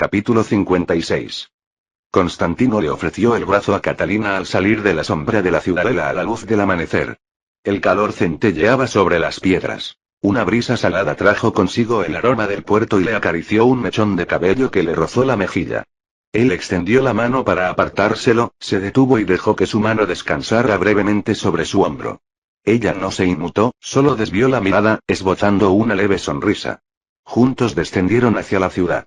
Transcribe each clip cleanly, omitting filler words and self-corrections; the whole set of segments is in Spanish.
Capítulo 56. Constantino le ofreció el brazo a Catalina al salir de la sombra de la ciudadela a la luz del amanecer. El calor centelleaba sobre las piedras. Una brisa salada trajo consigo el aroma del puerto y le acarició un mechón de cabello que le rozó la mejilla. Él extendió la mano para apartárselo, se detuvo y dejó que su mano descansara brevemente sobre su hombro. Ella no se inmutó, solo desvió la mirada, esbozando una leve sonrisa. Juntos descendieron hacia la ciudad.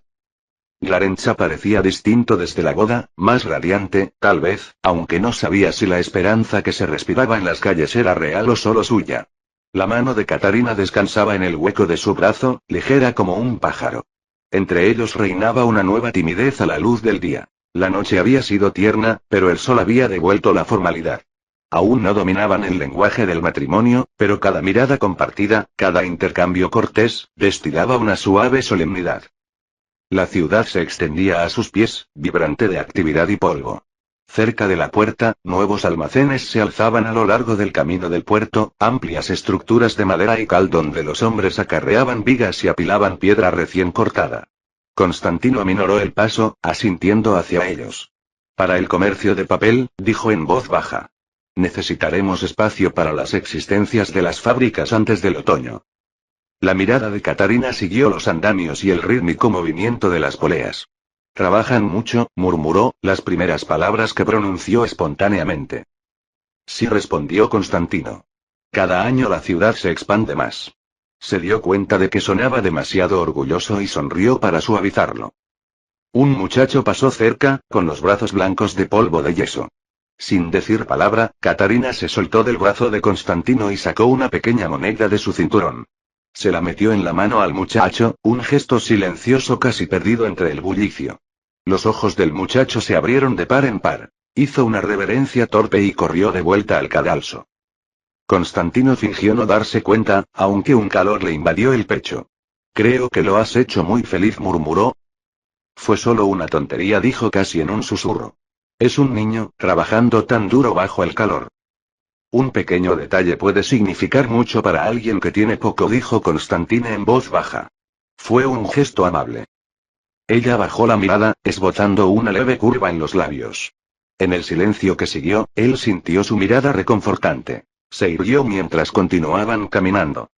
Glarencha parecía distinto desde la boda, más radiante, tal vez, aunque no sabía si la esperanza que se respiraba en las calles era real o solo suya. La mano de Catarina descansaba en el hueco de su brazo, ligera como un pájaro. Entre ellos reinaba una nueva timidez a la luz del día. La noche había sido tierna, pero el sol había devuelto la formalidad. Aún no dominaban el lenguaje del matrimonio, pero cada mirada compartida, cada intercambio cortés, destilaba una suave solemnidad. La ciudad se extendía a sus pies, vibrante de actividad y polvo. Cerca de la puerta, nuevos almacenes se alzaban a lo largo del camino del puerto, amplias estructuras de madera y cal donde los hombres acarreaban vigas y apilaban piedra recién cortada. Constantino aminoró el paso, asintiendo hacia ellos. Para el comercio de papel, dijo en voz baja. Necesitaremos espacio para las existencias de las fábricas antes del otoño. La mirada de Catarina siguió los andamios y el rítmico movimiento de las poleas. Trabajan mucho, murmuró, las primeras palabras que pronunció espontáneamente. Sí, respondió Constantino. Cada año la ciudad se expande más. Se dio cuenta de que sonaba demasiado orgulloso y sonrió para suavizarlo. Un muchacho pasó cerca, con los brazos blancos de polvo de yeso. Sin decir palabra, Catarina se soltó del brazo de Constantino y sacó una pequeña moneda de su cinturón. Se la metió en la mano al muchacho, un gesto silencioso casi perdido entre el bullicio. Los ojos del muchacho se abrieron de par en par. Hizo una reverencia torpe y corrió de vuelta al cadalso. Constantino fingió no darse cuenta, aunque un calor le invadió el pecho. Creo que lo has hecho muy feliz, murmuró. Fue solo una tontería, dijo casi en un susurro. Es un niño, trabajando tan duro bajo el calor. Un pequeño detalle puede significar mucho para alguien que tiene poco, dijo Constantino en voz baja. Fue un gesto amable. Ella bajó la mirada, esbozando una leve curva en los labios. En el silencio que siguió, él sintió su mirada reconfortante. Se irguió mientras continuaban caminando.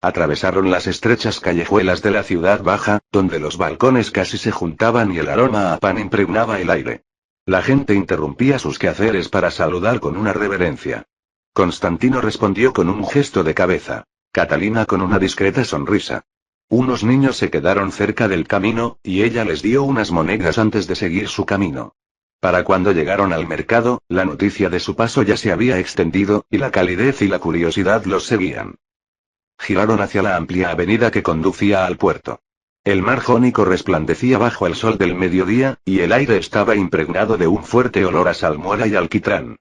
Atravesaron las estrechas callejuelas de la ciudad baja, donde los balcones casi se juntaban y el aroma a pan impregnaba el aire. La gente interrumpía sus quehaceres para saludar con una reverencia. Constantino respondió con un gesto de cabeza. Catalina con una discreta sonrisa. Unos niños se quedaron cerca del camino, y ella les dio unas monedas antes de seguir su camino. Para cuando llegaron al mercado, la noticia de su paso ya se había extendido, y la calidez y la curiosidad los seguían. Giraron hacia la amplia avenida que conducía al puerto. El mar jónico resplandecía bajo el sol del mediodía, y el aire estaba impregnado de un fuerte olor a salmuera y alquitrán.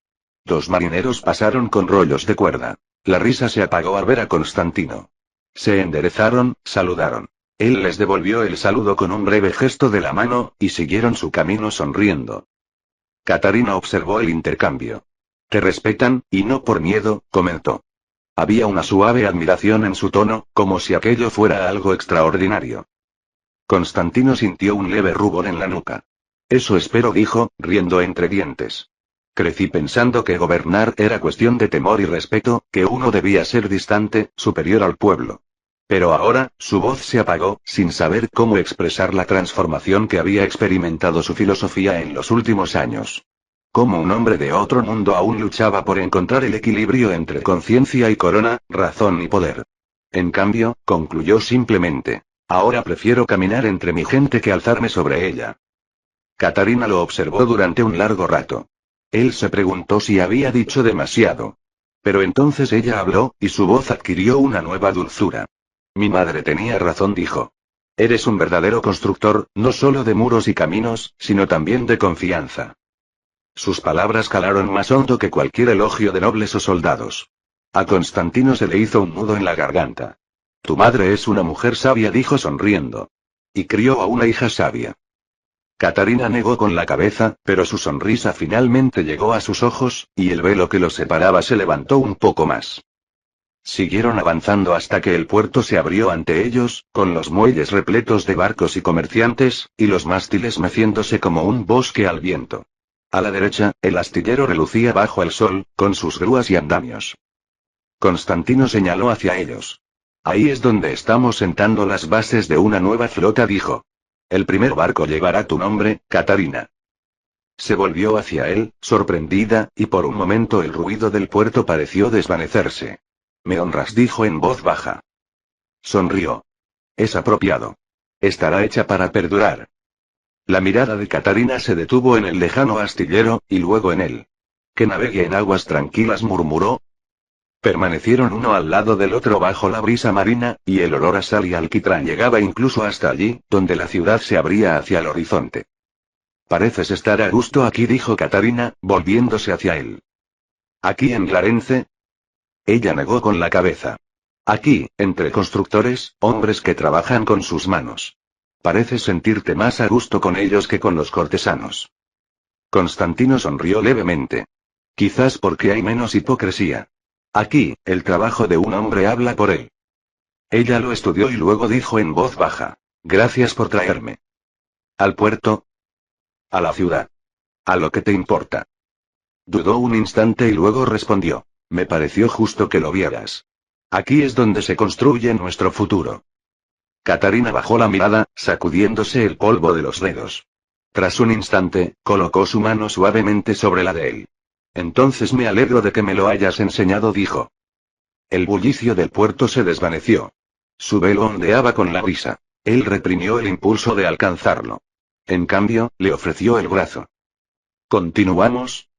Dos marineros pasaron con rollos de cuerda. La risa se apagó al ver a Constantino. Se enderezaron, saludaron. Él les devolvió el saludo con un breve gesto de la mano, y siguieron su camino sonriendo. Catarina observó el intercambio. Te respetan, y no por miedo, comentó. Había una suave admiración en su tono, como si aquello fuera algo extraordinario. Constantino sintió un leve rubor en la nuca. Eso espero, dijo, riendo entre dientes. Crecí pensando que gobernar era cuestión de temor y respeto, que uno debía ser distante, superior al pueblo. Pero ahora, su voz se apagó, sin saber cómo expresar la transformación que había experimentado su filosofía en los últimos años. Como un hombre de otro mundo aún luchaba por encontrar el equilibrio entre conciencia y corona, razón y poder. En cambio, concluyó simplemente. Ahora prefiero caminar entre mi gente que alzarme sobre ella. Catarina lo observó durante un largo rato. Él se preguntó si había dicho demasiado. Pero entonces ella habló, y su voz adquirió una nueva dulzura. Mi madre tenía razón, dijo. Eres un verdadero constructor, no solo de muros y caminos, sino también de confianza. Sus palabras calaron más hondo que cualquier elogio de nobles o soldados. A Constantino se le hizo un nudo en la garganta. Tu madre es una mujer sabia, dijo sonriendo. Y crió a una hija sabia. Catarina negó con la cabeza, pero su sonrisa finalmente llegó a sus ojos, y el velo que los separaba se levantó un poco más. Siguieron avanzando hasta que el puerto se abrió ante ellos, con los muelles repletos de barcos y comerciantes, y los mástiles meciéndose como un bosque al viento. A la derecha, el astillero relucía bajo el sol, con sus grúas y andamios. Constantino señaló hacia ellos. Ahí es donde estamos sentando las bases de una nueva flota, dijo. El primer barco llevará tu nombre, Catarina. Se volvió hacia él, sorprendida, y por un momento el ruido del puerto pareció desvanecerse. Me honras, dijo en voz baja. Sonrió. Es apropiado. Estará hecha para perdurar. La mirada de Catarina se detuvo en el lejano astillero, y luego en él. Que navegue en aguas tranquilas, murmuró. Permanecieron uno al lado del otro bajo la brisa marina, y el olor a sal y alquitrán llegaba incluso hasta allí, donde la ciudad se abría hacia el horizonte. Pareces estar a gusto aquí, dijo Catarina, volviéndose hacia él. ¿Aquí en Clarence? Ella negó con la cabeza. Aquí, entre constructores, hombres que trabajan con sus manos. Pareces sentirte más a gusto con ellos que con los cortesanos. Constantino sonrió levemente. Quizás porque hay menos hipocresía. Aquí, el trabajo de un hombre habla por él. Ella lo estudió y luego dijo en voz baja. Gracias por traerme. ¿Al puerto? A la ciudad. A lo que te importa. Dudó un instante y luego respondió. Me pareció justo que lo vieras. Aquí es donde se construye nuestro futuro. Catarina bajó la mirada, sacudiéndose el polvo de los dedos. Tras un instante, colocó su mano suavemente sobre la de él. Entonces me alegro de que me lo hayas enseñado, dijo. El bullicio del puerto se desvaneció. Su velo ondeaba con la brisa. Él reprimió el impulso de alcanzarlo. En cambio, le ofreció el brazo. ¿Continuamos?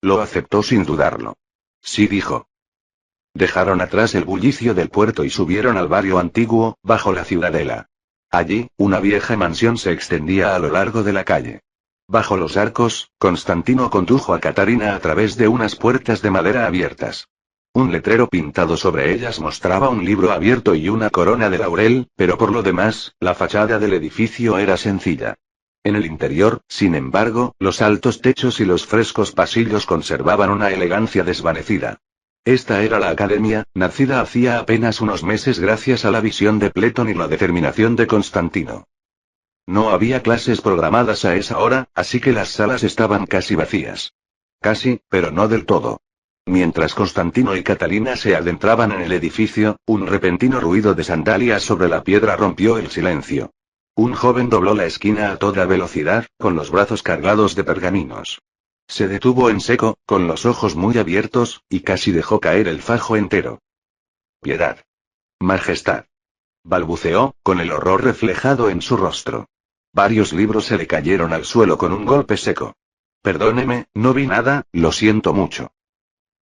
Lo aceptó sin dudarlo. Sí, dijo. Dejaron atrás el bullicio del puerto y subieron al barrio antiguo, bajo la ciudadela. Allí, una vieja mansión se extendía a lo largo de la calle. Bajo los arcos, Constantino condujo a Catarina a través de unas puertas de madera abiertas. Un letrero pintado sobre ellas mostraba un libro abierto y una corona de laurel, pero por lo demás, la fachada del edificio era sencilla. En el interior, sin embargo, los altos techos y los frescos pasillos conservaban una elegancia desvanecida. Esta era la academia, nacida hacía apenas unos meses gracias a la visión de Pletón y la determinación de Constantino. No había clases programadas a esa hora, así que las salas estaban casi vacías. Casi, pero no del todo. Mientras Constantino y Catalina se adentraban en el edificio, un repentino ruido de sandalias sobre la piedra rompió el silencio. Un joven dobló la esquina a toda velocidad, con los brazos cargados de pergaminos. Se detuvo en seco, con los ojos muy abiertos, y casi dejó caer el fajo entero. Piedad. Majestad. Balbuceó, con el horror reflejado en su rostro. Varios libros se le cayeron al suelo con un golpe seco. Perdóneme, no vi nada, lo siento mucho.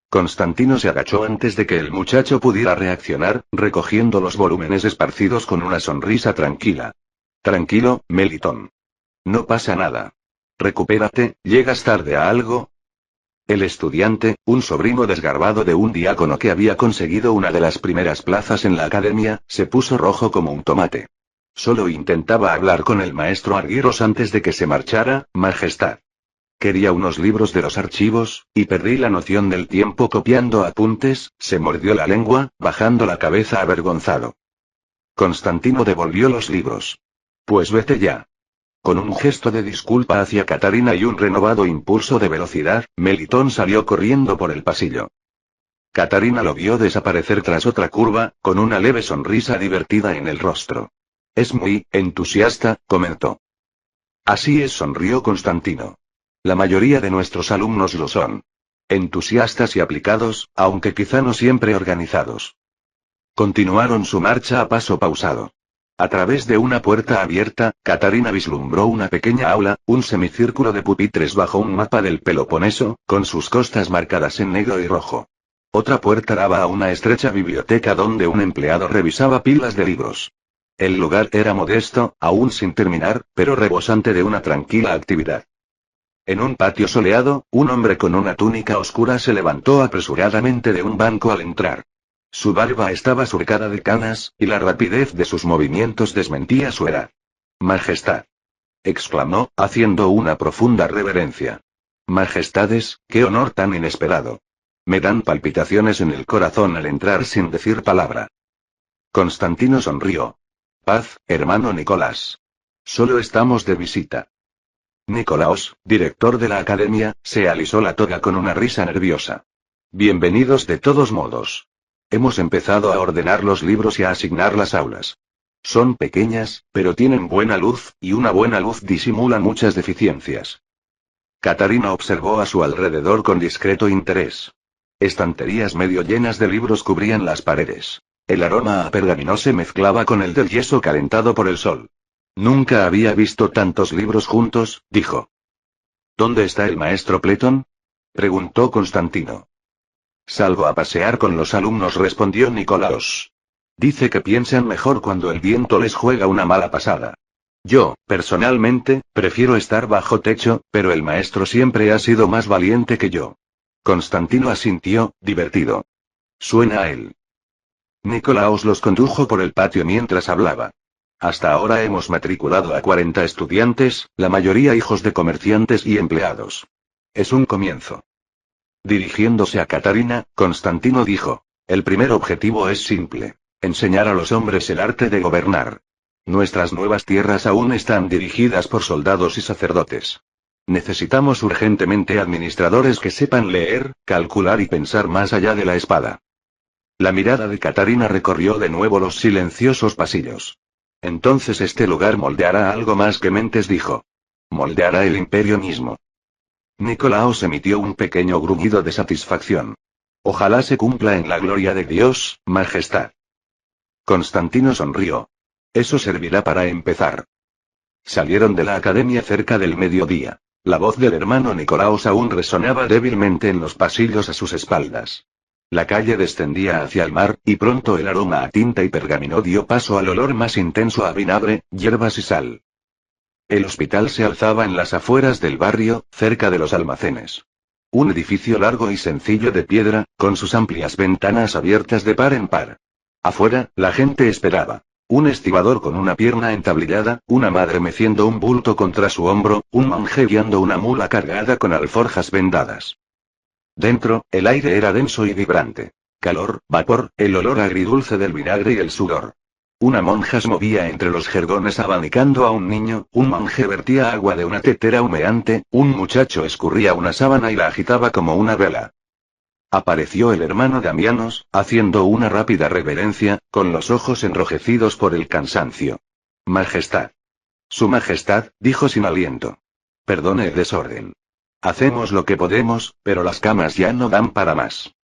Constantino se agachó antes de que el muchacho pudiera reaccionar, recogiendo los volúmenes esparcidos con una sonrisa tranquila. Tranquilo, Melitón. No pasa nada. Recupérate, ¿llegas tarde a algo? El estudiante, un sobrino desgarbado de un diácono que había conseguido una de las primeras plazas en la academia, se puso rojo como un tomate. Solo intentaba hablar con el maestro Argyros antes de que se marchara, Majestad. Quería unos libros de los archivos, y perdí la noción del tiempo copiando apuntes, se mordió la lengua, bajando la cabeza avergonzado. Constantino devolvió los libros. Pues vete ya. Con un gesto de disculpa hacia Catarina y un renovado impulso de velocidad, Melitón salió corriendo por el pasillo. Catarina lo vio desaparecer tras otra curva, con una leve sonrisa divertida en el rostro. Es muy entusiasta, comentó. Así es, sonrió Constantino. La mayoría de nuestros alumnos lo son. Entusiastas y aplicados, aunque quizá no siempre organizados. Continuaron su marcha a paso pausado. A través de una puerta abierta, Catarina vislumbró una pequeña aula, un semicírculo de pupitres bajo un mapa del Peloponeso, con sus costas marcadas en negro y rojo. Otra puerta daba a una estrecha biblioteca donde un empleado revisaba pilas de libros. El lugar era modesto, aún sin terminar, pero rebosante de una tranquila actividad. En un patio soleado, un hombre con una túnica oscura se levantó apresuradamente de un banco al entrar. Su barba estaba surcada de canas, y la rapidez de sus movimientos desmentía su edad. Majestad. Exclamó, haciendo una profunda reverencia. Majestades, qué honor tan inesperado. Me dan palpitaciones en el corazón al entrar sin decir palabra. Constantino sonrió. Paz, hermano Nicolás. Solo estamos de visita. Nicolaos, director de la academia, se alisó la toga con una risa nerviosa. Bienvenidos de todos modos. Hemos empezado a ordenar los libros y a asignar las aulas. Son pequeñas, pero tienen buena luz, y una buena luz disimula muchas deficiencias. Catarina observó a su alrededor con discreto interés. Estanterías medio llenas de libros cubrían las paredes. El aroma a pergamino se mezclaba con el del yeso calentado por el sol. Nunca había visto tantos libros juntos, dijo. ¿Dónde está el maestro Pletón? Preguntó Constantino. Salgo a pasear con los alumnos, respondió Nicolaos. Dice que piensan mejor cuando el viento les juega una mala pasada. Yo, personalmente, prefiero estar bajo techo, pero el maestro siempre ha sido más valiente que yo. Constantino asintió, divertido. Suena a él. Nicolaos los condujo por el patio mientras hablaba. Hasta ahora hemos matriculado a 40 estudiantes, la mayoría hijos de comerciantes y empleados. Es un comienzo. Dirigiéndose a Catarina, Constantino dijo, el primer objetivo es simple. Enseñar a los hombres el arte de gobernar. Nuestras nuevas tierras aún están dirigidas por soldados y sacerdotes. Necesitamos urgentemente administradores que sepan leer, calcular y pensar más allá de la espada. La mirada de Catarina recorrió de nuevo los silenciosos pasillos. Entonces este lugar moldeará algo más que mentes, dijo. Moldeará el imperio mismo. Nicolaos emitió un pequeño gruñido de satisfacción. Ojalá se cumpla en la gloria de Dios, Majestad. Constantino sonrió. Eso servirá para empezar. Salieron de la academia cerca del mediodía. La voz del hermano Nicolaos aún resonaba débilmente en los pasillos a sus espaldas. La calle descendía hacia el mar, y pronto el aroma a tinta y pergamino dio paso al olor más intenso a vinagre, hierbas y sal. El hospital se alzaba en las afueras del barrio, cerca de los almacenes. Un edificio largo y sencillo de piedra, con sus amplias ventanas abiertas de par en par. Afuera, la gente esperaba. Un estibador con una pierna entablillada, una madre meciendo un bulto contra su hombro, un monje guiando una mula cargada con alforjas vendadas. Dentro, el aire era denso y vibrante. Calor, vapor, el olor agridulce del vinagre y el sudor. Una monja se movía entre los jergones abanicando a un niño, un monje vertía agua de una tetera humeante, un muchacho escurría una sábana y la agitaba como una vela. Apareció el hermano Damianos, haciendo una rápida reverencia, con los ojos enrojecidos por el cansancio. Majestad. Su Majestad, dijo sin aliento. Perdone el desorden. Hacemos lo que podemos, pero las camas ya no dan para más.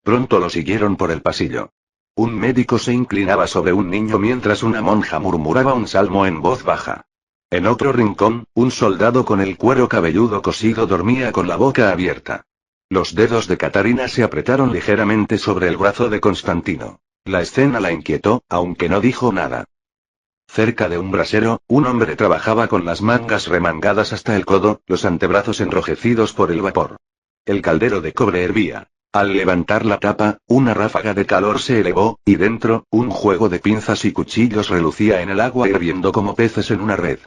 Pronto lo siguieron por el pasillo. Un médico se inclinaba sobre un niño mientras una monja murmuraba un salmo en voz baja. En otro rincón, un soldado con el cuero cabelludo cosido dormía con la boca abierta. Los dedos de Catarina se apretaron ligeramente sobre el brazo de Constantino. La escena la inquietó, aunque no dijo nada. Cerca de un brasero, un hombre trabajaba con las mangas remangadas hasta el codo, los antebrazos enrojecidos por el vapor. El caldero de cobre hervía. Al levantar la tapa, una ráfaga de calor se elevó, y dentro, un juego de pinzas y cuchillos relucía en el agua hirviendo como peces en una red.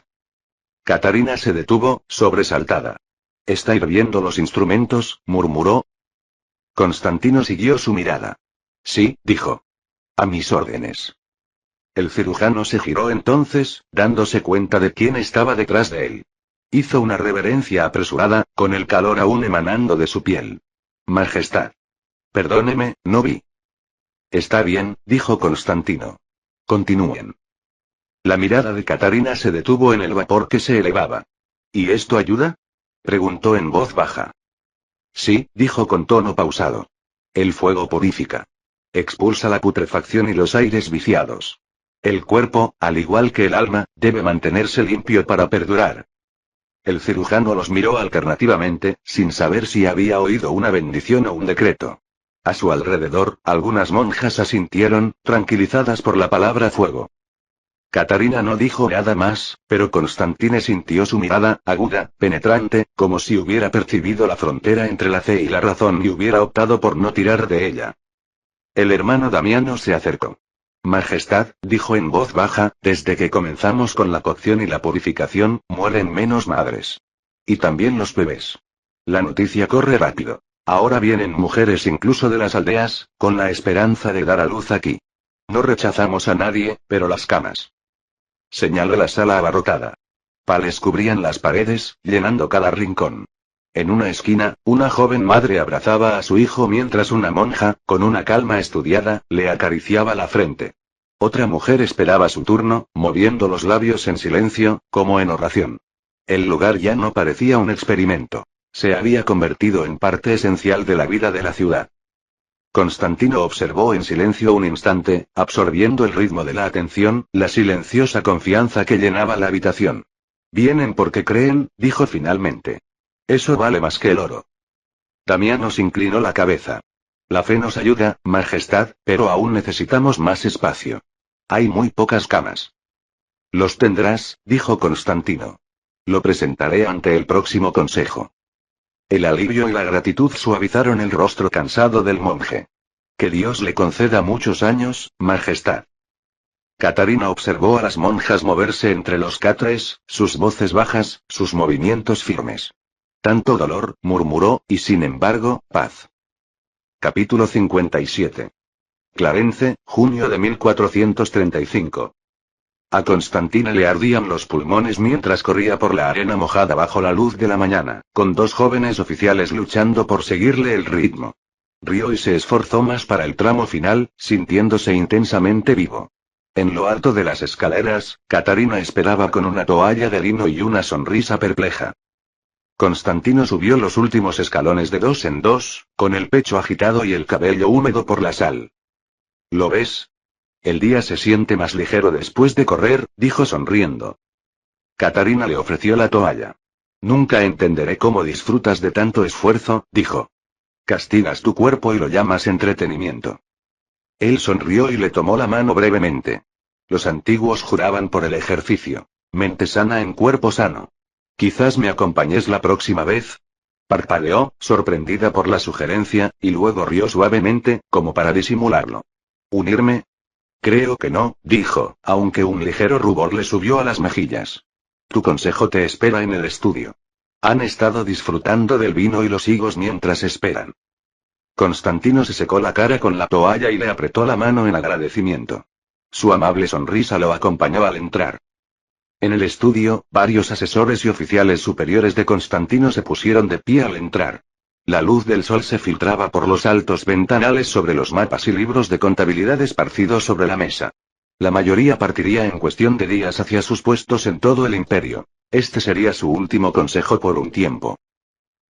Catarina se detuvo, sobresaltada. ¿Está hirviendo los instrumentos?, murmuró. Constantino siguió su mirada. Sí, dijo. A mis órdenes. El cirujano se giró entonces, dándose cuenta de quién estaba detrás de él. Hizo una reverencia apresurada, con el calor aún emanando de su piel. Majestad. Perdóneme, no vi. Está bien, dijo Constantino. Continúen. La mirada de Catarina se detuvo en el vapor que se elevaba. ¿Y esto ayuda?, preguntó en voz baja. Sí, dijo con tono pausado. El fuego purifica. Expulsa la putrefacción y los aires viciados. El cuerpo, al igual que el alma, debe mantenerse limpio para perdurar. El cirujano los miró alternativamente, sin saber si había oído una bendición o un decreto. A su alrededor, algunas monjas asintieron, tranquilizadas por la palabra fuego. Catarina no dijo nada más, pero Constantine sintió su mirada, aguda, penetrante, como si hubiera percibido la frontera entre la fe y la razón y hubiera optado por no tirar de ella. El hermano Damiano se acercó. Majestad, dijo en voz baja, desde que comenzamos con la cocción y la purificación, mueren menos madres. Y también los bebés. La noticia corre rápido. Ahora vienen mujeres incluso de las aldeas, con la esperanza de dar a luz aquí. No rechazamos a nadie, pero las camas. Señaló la sala abarrotada. Pales cubrían las paredes, llenando cada rincón. En una esquina, una joven madre abrazaba a su hijo mientras una monja, con una calma estudiada, le acariciaba la frente. Otra mujer esperaba su turno, moviendo los labios en silencio, como en oración. El lugar ya no parecía un experimento. Se había convertido en parte esencial de la vida de la ciudad. Constantino observó en silencio un instante, absorbiendo el ritmo de la atención, la silenciosa confianza que llenaba la habitación. Vienen porque creen, dijo finalmente. Eso vale más que el oro. Damianos inclinó la cabeza. La fe nos ayuda, Majestad, pero aún necesitamos más espacio. Hay muy pocas camas. Los tendrás, dijo Constantino. Lo presentaré ante el próximo consejo. El alivio y la gratitud suavizaron el rostro cansado del monje. Que Dios le conceda muchos años, Majestad. Catarina observó a las monjas moverse entre los catres, sus voces bajas, sus movimientos firmes. Tanto dolor, murmuró, y sin embargo, paz. Capítulo 57. Clarence, junio de 1435. A Constantina le ardían los pulmones mientras corría por la arena mojada bajo la luz de la mañana, con dos jóvenes oficiales luchando por seguirle el ritmo. Rió y se esforzó más para el tramo final, sintiéndose intensamente vivo. En lo alto de las escaleras, Catarina esperaba con una toalla de lino y una sonrisa perpleja. Constantino subió los últimos escalones de dos en dos, con el pecho agitado y el cabello húmedo por la sal. ¿Lo ves? El día se siente más ligero después de correr, dijo sonriendo. Catarina le ofreció la toalla. Nunca entenderé cómo disfrutas de tanto esfuerzo, dijo. Castigas tu cuerpo y lo llamas entretenimiento. Él sonrió y le tomó la mano brevemente. Los antiguos juraban por el ejercicio. Mente sana en cuerpo sano. Quizás me acompañes la próxima vez. Parpadeó, sorprendida por la sugerencia, y luego rió suavemente, como para disimularlo. ¿Unirme? Creo que no, dijo, aunque un ligero rubor le subió a las mejillas. Tu consejo te espera en el estudio. Han estado disfrutando del vino y los higos mientras esperan. Constantino se secó la cara con la toalla y le apretó la mano en agradecimiento. Su amable sonrisa lo acompañó al entrar. En el estudio, varios asesores y oficiales superiores de Constantino se pusieron de pie al entrar. La luz del sol se filtraba por los altos ventanales sobre los mapas y libros de contabilidad esparcidos sobre la mesa. La mayoría partiría en cuestión de días hacia sus puestos en todo el imperio. Este sería su último consejo por un tiempo.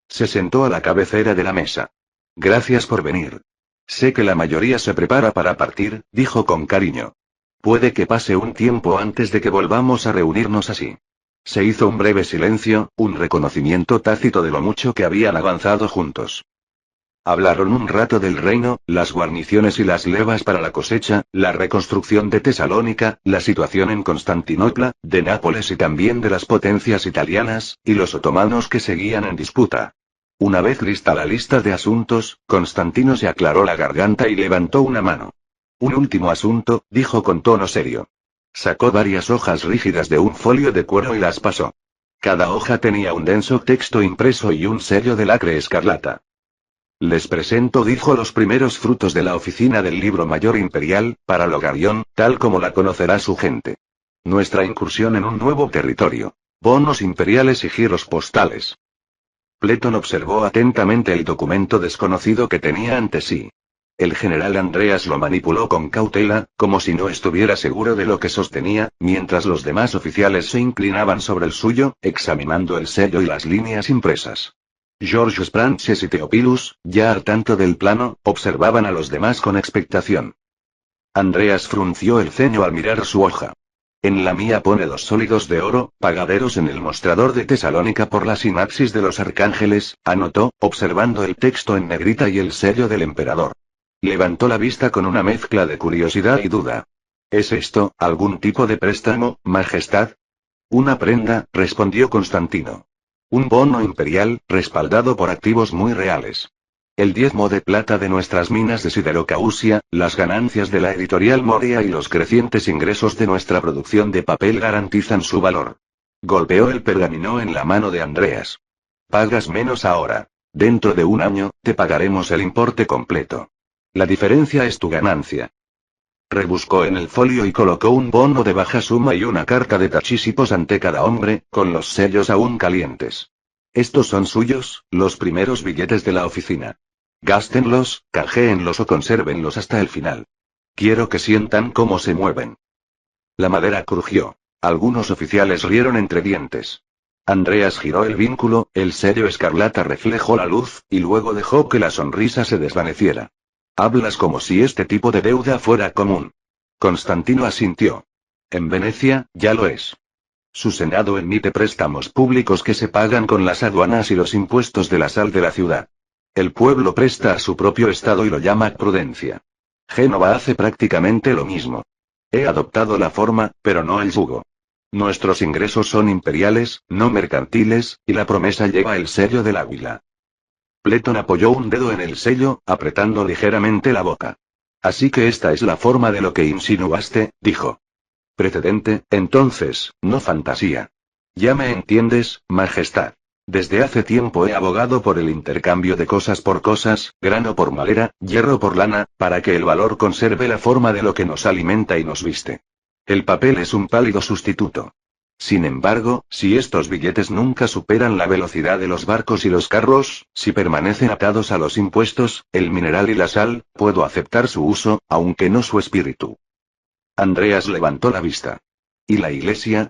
Se sentó a la cabecera de la mesa. Gracias por venir. Sé que la mayoría se prepara para partir, dijo con cariño. Puede que pase un tiempo antes de que volvamos a reunirnos así. Se hizo un breve silencio, un reconocimiento tácito de lo mucho que habían avanzado juntos. Hablaron un rato del reino, las guarniciones y las levas para la cosecha, la reconstrucción de Tesalónica, la situación en Constantinopla, de Nápoles y también de las potencias italianas, y los otomanos que seguían en disputa. Una vez lista la lista de asuntos, Constantino se aclaró la garganta y levantó una mano. Un último asunto, dijo con tono serio. Sacó varias hojas rígidas de un folio de cuero y las pasó. Cada hoja tenía un denso texto impreso y un sello de lacre escarlata. Les presento, dijo, los primeros frutos de la oficina del libro mayor imperial, para Logarión, tal como la conocerá su gente. Nuestra incursión en un nuevo territorio. Bonos imperiales y giros postales. Pleton observó atentamente el documento desconocido que tenía ante sí. El general Andreas lo manipuló con cautela, como si no estuviera seguro de lo que sostenía, mientras los demás oficiales se inclinaban sobre el suyo, examinando el sello y las líneas impresas. George Spranches y Theophilus, ya al tanto del plano, observaban a los demás con expectación. Andreas frunció el ceño al mirar su hoja. En la mía pone 2 sólidos de oro, pagaderos en el mostrador de Tesalónica por la sinapsis de los arcángeles, anotó, observando el texto en negrita y el sello del emperador. Levantó la vista con una mezcla de curiosidad y duda. ¿Es esto algún tipo de préstamo, Majestad? Una prenda, respondió Constantino. Un bono imperial, respaldado por activos muy reales. El diezmo de plata de nuestras minas de Siderocausia, las ganancias de la editorial Moria y los crecientes ingresos de nuestra producción de papel garantizan su valor. Golpeó el pergamino en la mano de Andreas. Pagas menos ahora. Dentro de un año, te pagaremos el importe completo. La diferencia es tu ganancia. Rebuscó en el folio y colocó un bono de baja suma y una carta de tachisipos ante cada hombre, con los sellos aún calientes. Estos son suyos, los primeros billetes de la oficina. Gástenlos, canjéenlos o consérvenlos hasta el final. Quiero que sientan cómo se mueven. La madera crujió. Algunos oficiales rieron entre dientes. Andreas giró el vínculo, el sello escarlata reflejó la luz, y luego dejó que la sonrisa se desvaneciera. Hablas como si este tipo de deuda fuera común. Constantino asintió. En Venecia, ya lo es. Su Senado emite préstamos públicos que se pagan con las aduanas y los impuestos de la sal de la ciudad. El pueblo presta a su propio estado y lo llama prudencia. Génova hace prácticamente lo mismo. He adoptado la forma, pero no el yugo. Nuestros ingresos son imperiales, no mercantiles, y la promesa lleva el sello del águila. Pleton apoyó un dedo en el sello, apretando ligeramente la boca. Así que esta es la forma de lo que insinuaste, dijo. Precedente, entonces, no fantasía. Ya me entiendes, Majestad. Desde hace tiempo he abogado por el intercambio de cosas por cosas, grano por madera, hierro por lana, para que el valor conserve la forma de lo que nos alimenta y nos viste. El papel es un pálido sustituto. Sin embargo, si estos billetes nunca superan la velocidad de los barcos y los carros, si permanecen atados a los impuestos, el mineral y la sal, puedo aceptar su uso, aunque no su espíritu. Andreas levantó la vista. ¿Y la iglesia?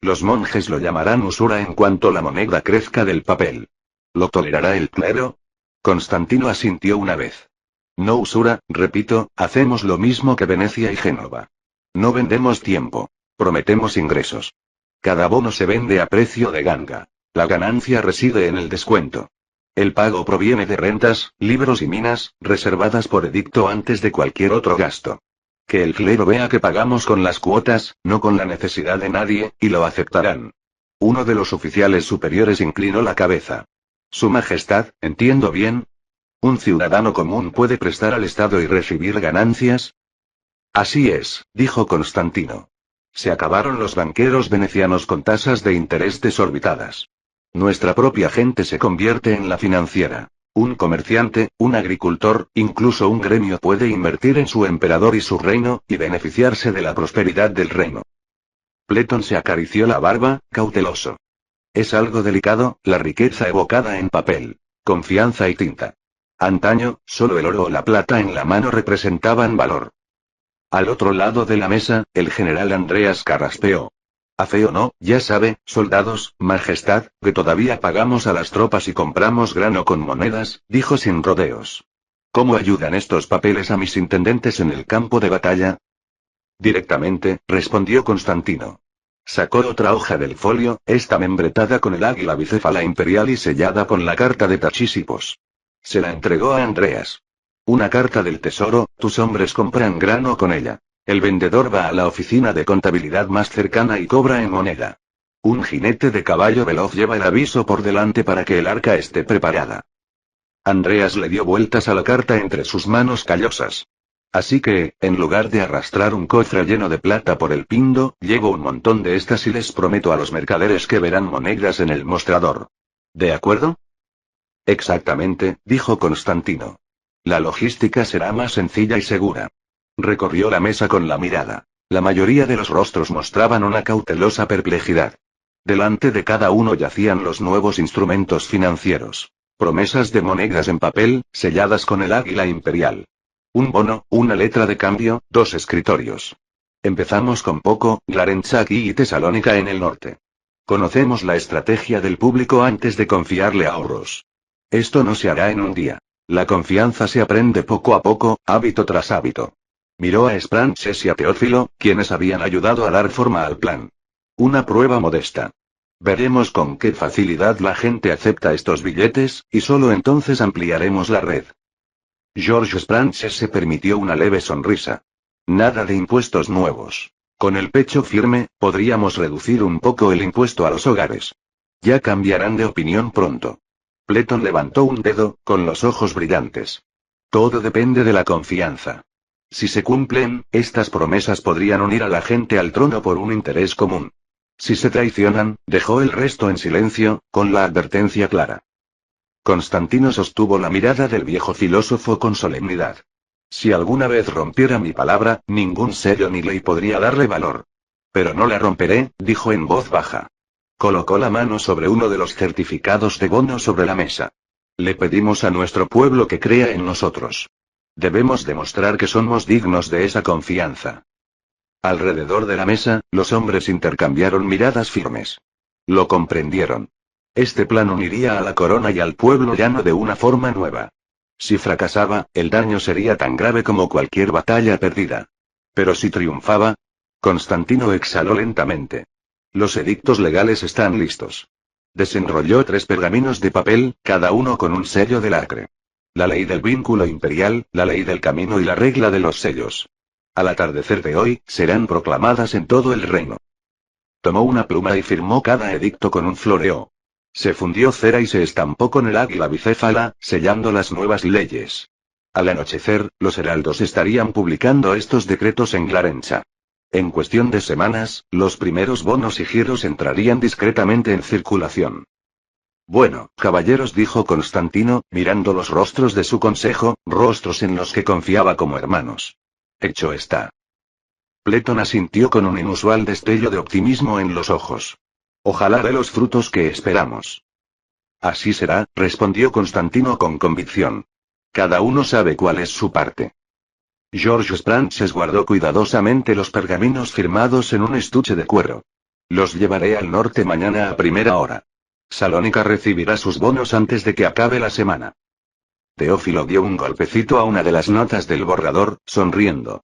Los monjes lo llamarán usura en cuanto la moneda crezca del papel. ¿Lo tolerará el clero? Constantino asintió una vez. No usura, repito, hacemos lo mismo que Venecia y Génova. No vendemos tiempo. Prometemos ingresos. Cada bono se vende a precio de ganga. La ganancia reside en el descuento. El pago proviene de rentas, libros y minas, reservadas por edicto antes de cualquier otro gasto. Que el clero vea que pagamos con las cuotas, no con la necesidad de nadie, y lo aceptarán. Uno de los oficiales superiores inclinó la cabeza. Su Majestad, ¿entiendo bien? ¿Un ciudadano común puede prestar al Estado y recibir ganancias? Así es, dijo Constantino. Se acabaron los banqueros venecianos con tasas de interés desorbitadas. Nuestra propia gente se convierte en la financiera. Un comerciante, un agricultor, incluso un gremio puede invertir en su emperador y su reino, y beneficiarse de la prosperidad del reino. Pleton se acarició la barba, cauteloso. Es algo delicado, la riqueza evocada en papel. Confianza y tinta. Antaño, solo el oro o la plata en la mano representaban valor. Al otro lado de la mesa, el general Andreas carraspeó. A fe o no, ya sabe, soldados, Majestad, que todavía pagamos a las tropas y compramos grano con monedas, dijo sin rodeos. ¿Cómo ayudan estos papeles a mis intendentes en el campo de batalla? Directamente, respondió Constantino. Sacó otra hoja del folio, esta membretada con el águila bicéfala imperial y sellada con la carta de Tachisipos. Se la entregó a Andreas. Una carta del tesoro, tus hombres compran grano con ella. El vendedor va a la oficina de contabilidad más cercana y cobra en moneda. Un jinete de caballo veloz lleva el aviso por delante para que el arca esté preparada. Andreas le dio vueltas a la carta entre sus manos callosas. Así que, en lugar de arrastrar un cofre lleno de plata por el pindo, llevo un montón de estas y les prometo a los mercaderes que verán monedas en el mostrador. ¿De acuerdo? Exactamente, dijo Constantino. La logística será más sencilla y segura. Recorrió la mesa con la mirada. La mayoría de los rostros mostraban una cautelosa perplejidad. Delante de cada uno yacían los nuevos instrumentos financieros. Promesas de monedas en papel, selladas con el águila imperial. Un bono, una letra de cambio, 2 escritorios. Empezamos con poco, Glarenza aquí y Tesalónica en el norte. Conocemos la estrategia del público antes de confiarle ahorros. Esto no se hará en un día. La confianza se aprende poco a poco, hábito tras hábito. Miró a Spranches y a Teófilo, quienes habían ayudado a dar forma al plan. Una prueba modesta. Veremos con qué facilidad la gente acepta estos billetes, y solo entonces ampliaremos la red. George Spranches se permitió una leve sonrisa. Nada de impuestos nuevos. Con el pecho firme, podríamos reducir un poco el impuesto a los hogares. Ya cambiarán de opinión pronto. Pleton levantó un dedo, con los ojos brillantes. Todo depende de la confianza. Si se cumplen, estas promesas podrían unir a la gente al trono por un interés común. Si se traicionan, dejó el resto en silencio, con la advertencia clara. Constantino sostuvo la mirada del viejo filósofo con solemnidad. Si alguna vez rompiera mi palabra, ningún sello ni ley podría darle valor. Pero no la romperé, dijo en voz baja. Colocó la mano sobre uno de los certificados de bono sobre la mesa. Le pedimos a nuestro pueblo que crea en nosotros. Debemos demostrar que somos dignos de esa confianza. Alrededor de la mesa, los hombres intercambiaron miradas firmes. Lo comprendieron. Este plan uniría a la corona y al pueblo llano de una forma nueva. Si fracasaba, el daño sería tan grave como cualquier batalla perdida. Pero si triunfaba... Constantino exhaló lentamente. Los edictos legales están listos. Desenrolló 3 pergaminos de papel, cada uno con un sello de lacre. La ley del vínculo imperial, la ley del camino y la regla de los sellos. Al atardecer de hoy, serán proclamadas en todo el reino. Tomó una pluma y firmó cada edicto con un floreo. Se fundió cera y se estampó con el águila bicéfala, sellando las nuevas leyes. Al anochecer, los heraldos estarían publicando estos decretos en Clarencha. En cuestión de semanas, los primeros bonos y giros entrarían discretamente en circulación. Bueno, caballeros, dijo Constantino, mirando los rostros de su consejo, rostros en los que confiaba como hermanos. Hecho está. Pletón asintió con un inusual destello de optimismo en los ojos. Ojalá dé los frutos que esperamos. Así será, respondió Constantino con convicción. Cada uno sabe cuál es su parte. George Frances guardó cuidadosamente los pergaminos firmados en un estuche de cuero. Los llevaré al norte mañana a primera hora. Salónica recibirá sus bonos antes de que acabe la semana. Teófilo dio un golpecito a una de las notas del borrador, sonriendo.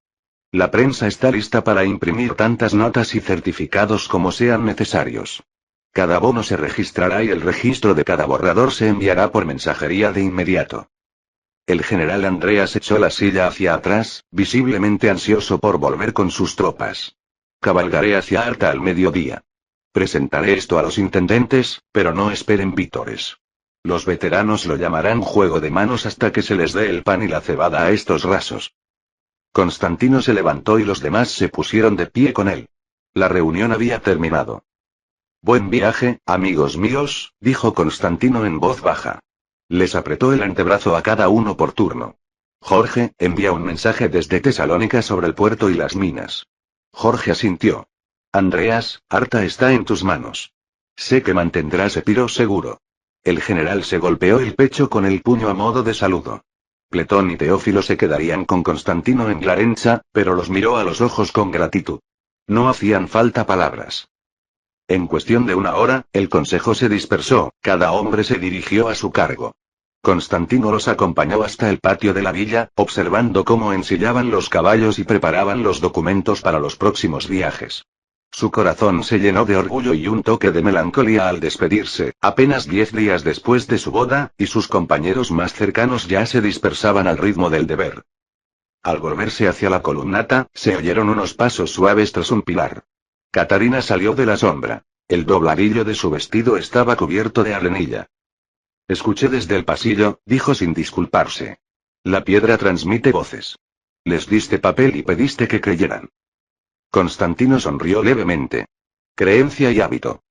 La prensa está lista para imprimir tantas notas y certificados como sean necesarios. Cada bono se registrará y el registro de cada borrador se enviará por mensajería de inmediato. El general Andreas echó la silla hacia atrás, visiblemente ansioso por volver con sus tropas. Cabalgaré hacia Arta al mediodía. Presentaré esto a los intendentes, pero no esperen vítores. Los veteranos lo llamarán juego de manos hasta que se les dé el pan y la cebada a estos rasos. Constantino se levantó y los demás se pusieron de pie con él. La reunión había terminado. Buen viaje, amigos míos, dijo Constantino en voz baja. Les apretó el antebrazo a cada uno por turno. Jorge, envía un mensaje desde Tesalónica sobre el puerto y las minas. Jorge asintió. Andreas, Arta está en tus manos. Sé que mantendrás Epiro seguro. El general se golpeó el pecho con el puño a modo de saludo. Pletón y Teófilo se quedarían con Constantino en Clarencha, pero los miró a los ojos con gratitud. No hacían falta palabras. En cuestión de una hora, el consejo se dispersó, cada hombre se dirigió a su cargo. Constantino los acompañó hasta el patio de la villa, observando cómo ensillaban los caballos y preparaban los documentos para los próximos viajes. Su corazón se llenó de orgullo y un toque de melancolía al despedirse, apenas 10 días después de su boda, y sus compañeros más cercanos ya se dispersaban al ritmo del deber. Al volverse hacia la columnata, se oyeron unos pasos suaves tras un pilar. Catarina salió de la sombra. El dobladillo de su vestido estaba cubierto de arenilla. Escuché desde el pasillo, dijo sin disculparse. La piedra transmite voces. Les diste papel y pediste que creyeran. Constantino sonrió levemente. Creencia y hábito.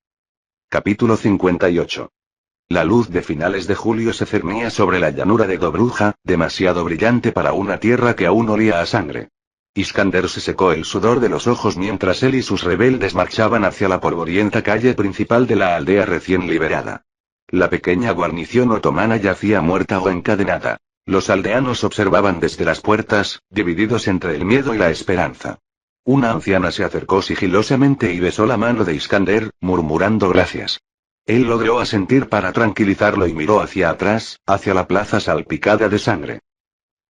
Capítulo 58. La luz de finales de julio se cernía sobre la llanura de Dobruja, demasiado brillante para una tierra que aún olía a sangre. Iskander se secó el sudor de los ojos mientras él y sus rebeldes marchaban hacia la polvorienta calle principal de la aldea recién liberada. La pequeña guarnición otomana yacía muerta o encadenada. Los aldeanos observaban desde las puertas, divididos entre el miedo y la esperanza. Una anciana se acercó sigilosamente y besó la mano de Iskander, murmurando gracias. Él logró asentir para tranquilizarlo y miró hacia atrás, hacia la plaza salpicada de sangre.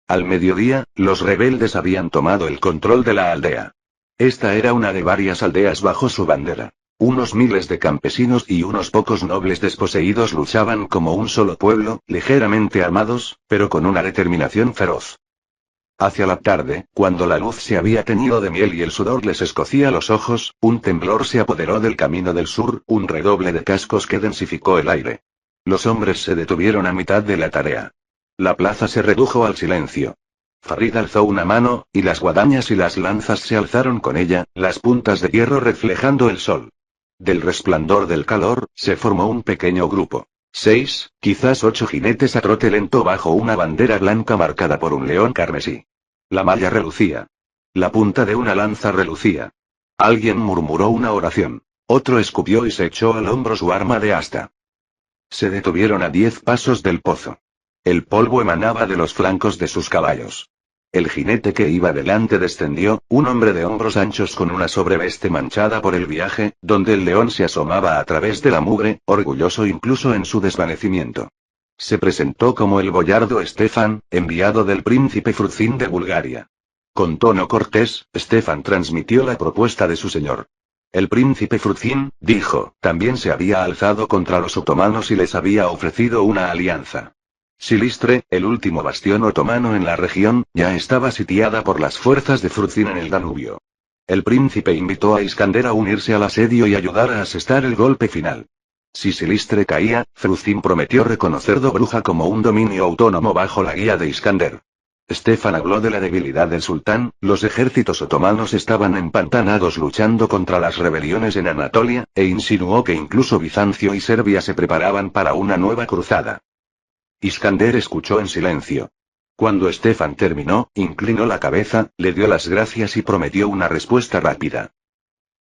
Al mediodía, los rebeldes habían tomado el control de la aldea. Esta era una de varias aldeas bajo su bandera. Unos miles de campesinos y unos pocos nobles desposeídos luchaban como un solo pueblo, ligeramente armados, pero con una determinación feroz. Hacia la tarde, cuando la luz se había teñido de miel y el sudor les escocía los ojos, un temblor se apoderó del camino del sur, un redoble de cascos que densificó el aire. Los hombres se detuvieron a mitad de la tarea. La plaza se redujo al silencio. Farid alzó una mano, y las guadañas y las lanzas se alzaron con ella, las puntas de hierro reflejando el sol. Del resplandor del calor, se formó un pequeño grupo. 6, quizás 8 jinetes a trote lento bajo una bandera blanca marcada por un león carmesí. La malla relucía. La punta de una lanza relucía. Alguien murmuró una oración. Otro escupió y se echó al hombro su arma de asta. Se detuvieron a 10 pasos del pozo. El polvo emanaba de los flancos de sus caballos. El jinete que iba delante descendió, un hombre de hombros anchos con una sobreveste manchada por el viaje, donde el león se asomaba a través de la mugre, orgulloso incluso en su desvanecimiento. Se presentó como el boyardo Stefan, enviado del príncipe Fruzín de Bulgaria. Con tono cortés, Stefan transmitió la propuesta de su señor. El príncipe Fruzín, dijo, también se había alzado contra los otomanos y les había ofrecido una alianza. Silistre, el último bastión otomano en la región, ya estaba sitiada por las fuerzas de Fruzín en el Danubio. El príncipe invitó a Iskander a unirse al asedio y ayudar a asestar el golpe final. Si Silistre caía, Fruzín prometió reconocer Dobruja como un dominio autónomo bajo la guía de Iskander. Stefan habló de la debilidad del sultán, los ejércitos otomanos estaban empantanados luchando contra las rebeliones en Anatolia, e insinuó que incluso Bizancio y Serbia se preparaban para una nueva cruzada. Iskander escuchó en silencio. Cuando Stefan terminó, inclinó la cabeza, le dio las gracias y prometió una respuesta rápida.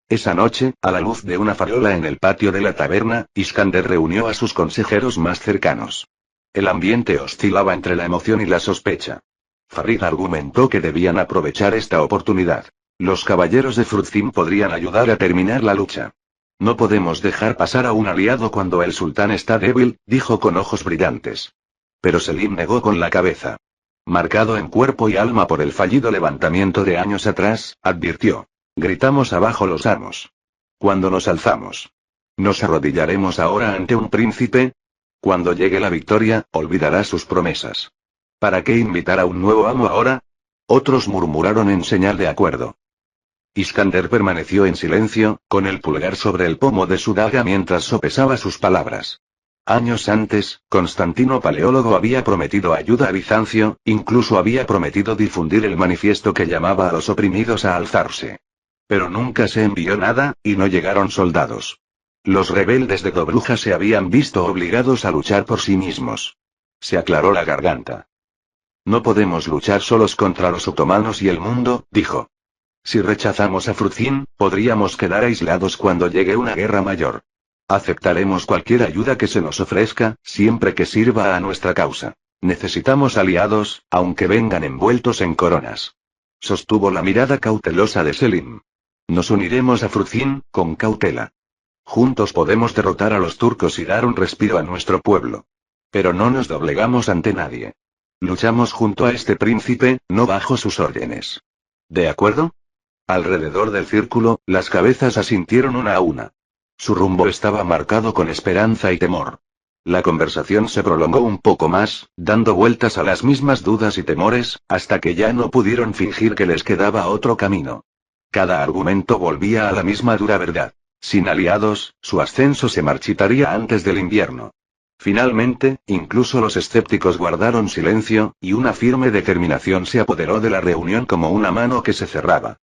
Esa noche, a la luz de una farola en el patio de la taberna, Iskander reunió a sus consejeros más cercanos. El ambiente oscilaba entre la emoción y la sospecha. Farid argumentó que debían aprovechar esta oportunidad. Los caballeros de Fruzín podrían ayudar a terminar la lucha. No podemos dejar pasar a un aliado cuando el sultán está débil, dijo con ojos brillantes. Pero Selim negó con la cabeza. Marcado en cuerpo y alma por el fallido levantamiento de años atrás, advirtió. Gritamos abajo los amos. Cuando nos alzamos. ¿Nos arrodillaremos ahora ante un príncipe? Cuando llegue la victoria, olvidará sus promesas. ¿Para qué invitar a un nuevo amo ahora? Otros murmuraron en señal de acuerdo. Iskander permaneció en silencio, con el pulgar sobre el pomo de su daga mientras sopesaba sus palabras. Años antes, Constantino Paleólogo había prometido ayuda a Bizancio, incluso había prometido difundir el manifiesto que llamaba a los oprimidos a alzarse. Pero nunca se envió nada, y no llegaron soldados. Los rebeldes de Dobruja se habían visto obligados a luchar por sí mismos. Se aclaró la garganta. No podemos luchar solos contra los otomanos y el mundo, dijo. Si rechazamos a Fruzín, podríamos quedar aislados cuando llegue una guerra mayor. Aceptaremos cualquier ayuda que se nos ofrezca, siempre que sirva a nuestra causa. Necesitamos aliados, aunque vengan envueltos en coronas. Sostuvo la mirada cautelosa de Selim. Nos uniremos a Fruzín, con cautela. Juntos podemos derrotar a los turcos y dar un respiro a nuestro pueblo. Pero no nos doblegamos ante nadie. Luchamos junto a este príncipe, no bajo sus órdenes. ¿De acuerdo? Alrededor del círculo, las cabezas asintieron una a una. Su rumbo estaba marcado con esperanza y temor. La conversación se prolongó un poco más, dando vueltas a las mismas dudas y temores, hasta que ya no pudieron fingir que les quedaba otro camino. Cada argumento volvía a la misma dura verdad. Sin aliados, su ascenso se marchitaría antes del invierno. Finalmente, incluso los escépticos guardaron silencio, y una firme determinación se apoderó de la reunión como una mano que se cerraba.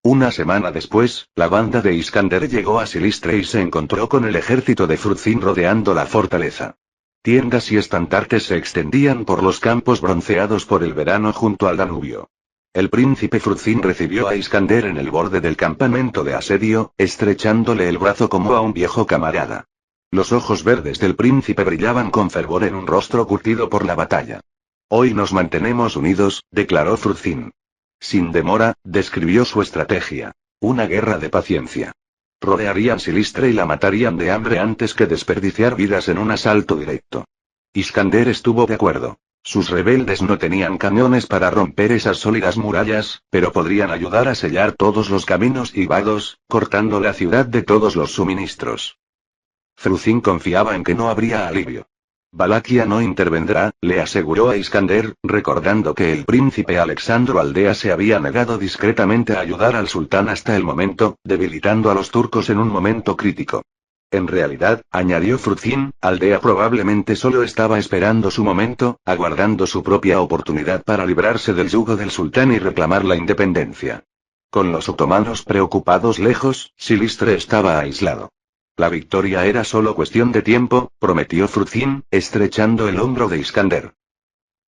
Una semana después, la banda de Iskander llegó a Silistre y se encontró con el ejército de Fruzín rodeando la fortaleza. Tiendas y estandartes se extendían por los campos bronceados por el verano junto al Danubio. El príncipe Fruzín recibió a Iskander en el borde del campamento de asedio, estrechándole el brazo como a un viejo camarada. Los ojos verdes del príncipe brillaban con fervor en un rostro curtido por la batalla. Hoy nos mantenemos unidos, declaró Fruzín. Sin demora, describió su estrategia. Una guerra de paciencia. Rodearían Silistre y la matarían de hambre antes que desperdiciar vidas en un asalto directo. Iskander estuvo de acuerdo. Sus rebeldes no tenían cañones para romper esas sólidas murallas, pero podrían ayudar a sellar todos los caminos y vados, cortando la ciudad de todos los suministros. Fruzín confiaba en que no habría alivio. Valaquia no intervendrá, le aseguró a Iskander, recordando que el príncipe Alexandro Aldea se había negado discretamente a ayudar al sultán hasta el momento, debilitando a los turcos en un momento crítico. En realidad, añadió Fruzín, Aldea probablemente solo estaba esperando su momento, aguardando su propia oportunidad para librarse del yugo del sultán y reclamar la independencia. Con los otomanos preocupados lejos, Silistre estaba aislado. La victoria era solo cuestión de tiempo, prometió Fruzin, estrechando el hombro de Iskander.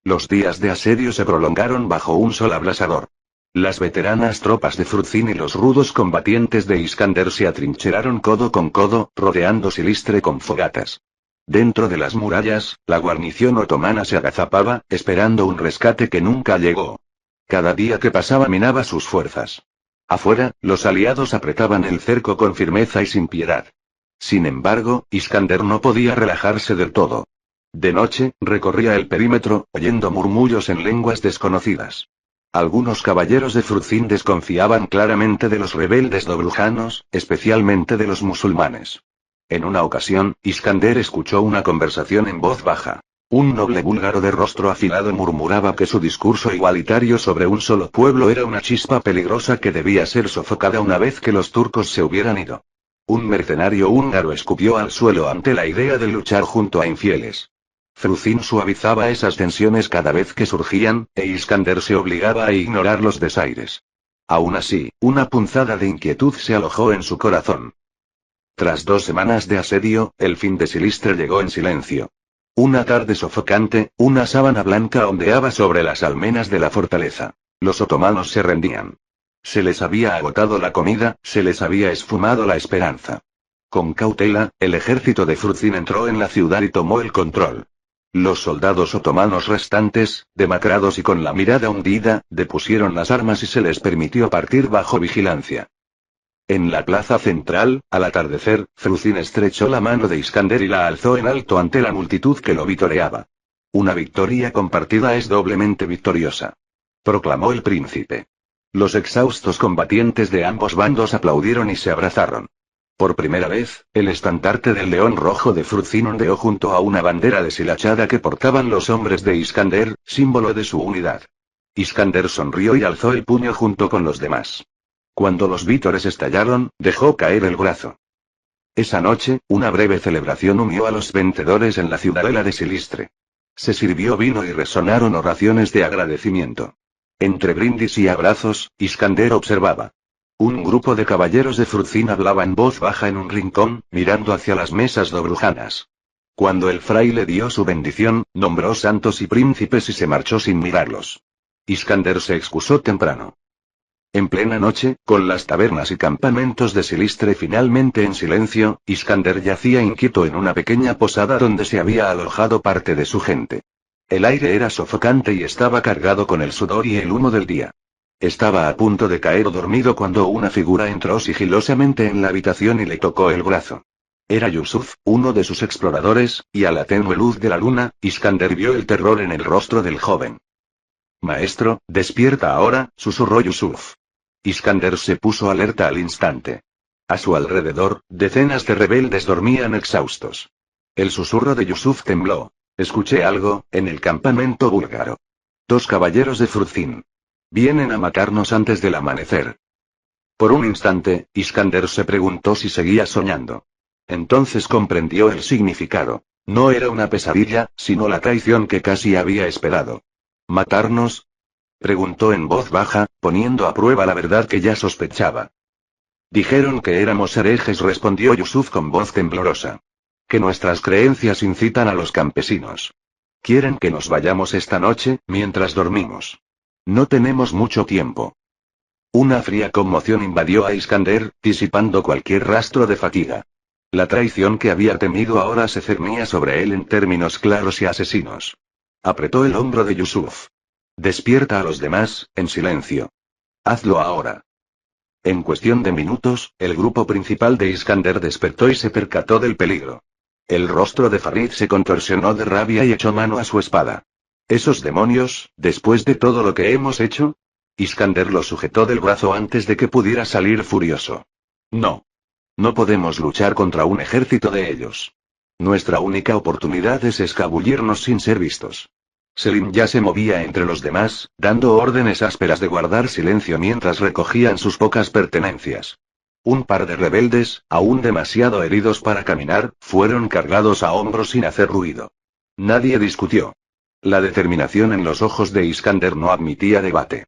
Los días de asedio se prolongaron bajo un sol abrasador. Las veteranas tropas de Fruzin y los rudos combatientes de Iskander se atrincheraron codo con codo, rodeando Silistre con fogatas. Dentro de las murallas, la guarnición otomana se agazapaba, esperando un rescate que nunca llegó. Cada día que pasaba minaba sus fuerzas. Afuera, los aliados apretaban el cerco con firmeza y sin piedad. Sin embargo, Iskander no podía relajarse del todo. De noche, recorría el perímetro, oyendo murmullos en lenguas desconocidas. Algunos caballeros de Fruzin desconfiaban claramente de los rebeldes dobrujanos, especialmente de los musulmanes. En una ocasión, Iskander escuchó una conversación en voz baja. Un noble búlgaro de rostro afilado murmuraba que su discurso igualitario sobre un solo pueblo era una chispa peligrosa que debía ser sofocada una vez que los turcos se hubieran ido. Un mercenario húngaro escupió al suelo ante la idea de luchar junto a infieles. Fruzin suavizaba esas tensiones cada vez que surgían, e Iskander se obligaba a ignorar los desaires. Aún así, una punzada de inquietud se alojó en su corazón. Tras 2 semanas de asedio, el fin de Silistre llegó en silencio. Una tarde sofocante, una sábana blanca ondeaba sobre las almenas de la fortaleza. Los otomanos se rendían. Se les había agotado la comida, se les había esfumado la esperanza. Con cautela, el ejército de Fruzin entró en la ciudad y tomó el control. Los soldados otomanos restantes, demacrados y con la mirada hundida, depusieron las armas y se les permitió partir bajo vigilancia. En la plaza central, al atardecer, Fruzin estrechó la mano de Iskander y la alzó en alto ante la multitud que lo vitoreaba. Una victoria compartida es doblemente victoriosa, proclamó el príncipe. Los exhaustos combatientes de ambos bandos aplaudieron y se abrazaron. Por primera vez, el estandarte del león rojo de Fruzin ondeó junto a una bandera deshilachada que portaban los hombres de Iskander, símbolo de su unidad. Iskander sonrió y alzó el puño junto con los demás. Cuando los vítores estallaron, dejó caer el brazo. Esa noche, una breve celebración unió a los vencedores en la ciudadela de Silistre. Se sirvió vino y resonaron oraciones de agradecimiento. Entre brindis y abrazos, Iskander observaba. Un grupo de caballeros de Fruzin hablaba en voz baja en un rincón, mirando hacia las mesas dobrujanas. Cuando el fraile dio su bendición, nombró santos y príncipes y se marchó sin mirarlos. Iskander se excusó temprano. En plena noche, con las tabernas y campamentos de Silistre finalmente en silencio, Iskander yacía inquieto en una pequeña posada donde se había alojado parte de su gente. El aire era sofocante y estaba cargado con el sudor y el humo del día. Estaba a punto de caer dormido cuando una figura entró sigilosamente en la habitación y le tocó el brazo. Era Yusuf, uno de sus exploradores, y a la tenue luz de la luna, Iskander vio el terror en el rostro del joven. «Maestro, despierta ahora», susurró Yusuf. Iskander se puso alerta al instante. A su alrededor, decenas de rebeldes dormían exhaustos. El susurro de Yusuf tembló. «Escuché algo, en el campamento búlgaro. 2 caballeros de Fruzin. Vienen a matarnos antes del amanecer». Por un instante, Iskander se preguntó si seguía soñando. Entonces comprendió el significado. No era una pesadilla, sino la traición que casi había esperado. ¿Matarnos?, preguntó en voz baja, poniendo a prueba la verdad que ya sospechaba. Dijeron que éramos herejes, respondió Yusuf con voz temblorosa. Que nuestras creencias incitan a los campesinos. Quieren que nos vayamos esta noche, mientras dormimos. No tenemos mucho tiempo. Una fría conmoción invadió a Iskander, disipando cualquier rastro de fatiga. La traición que había temido ahora se cernía sobre él en términos claros y asesinos. Apretó el hombro de Yusuf. Despierta a los demás, en silencio. Hazlo ahora. En cuestión de minutos, el grupo principal de Iskander despertó y se percató del peligro. El rostro de Farid se contorsionó de rabia y echó mano a su espada. ¿Esos demonios, después de todo lo que hemos hecho? Iskander lo sujetó del brazo antes de que pudiera salir furioso. No. No podemos luchar contra un ejército de ellos. Nuestra única oportunidad es escabullirnos sin ser vistos. Selim ya se movía entre los demás, dando órdenes ásperas de guardar silencio mientras recogían sus pocas pertenencias. Un par de rebeldes, aún demasiado heridos para caminar, fueron cargados a hombros sin hacer ruido. Nadie discutió. La determinación en los ojos de Iskander no admitía debate.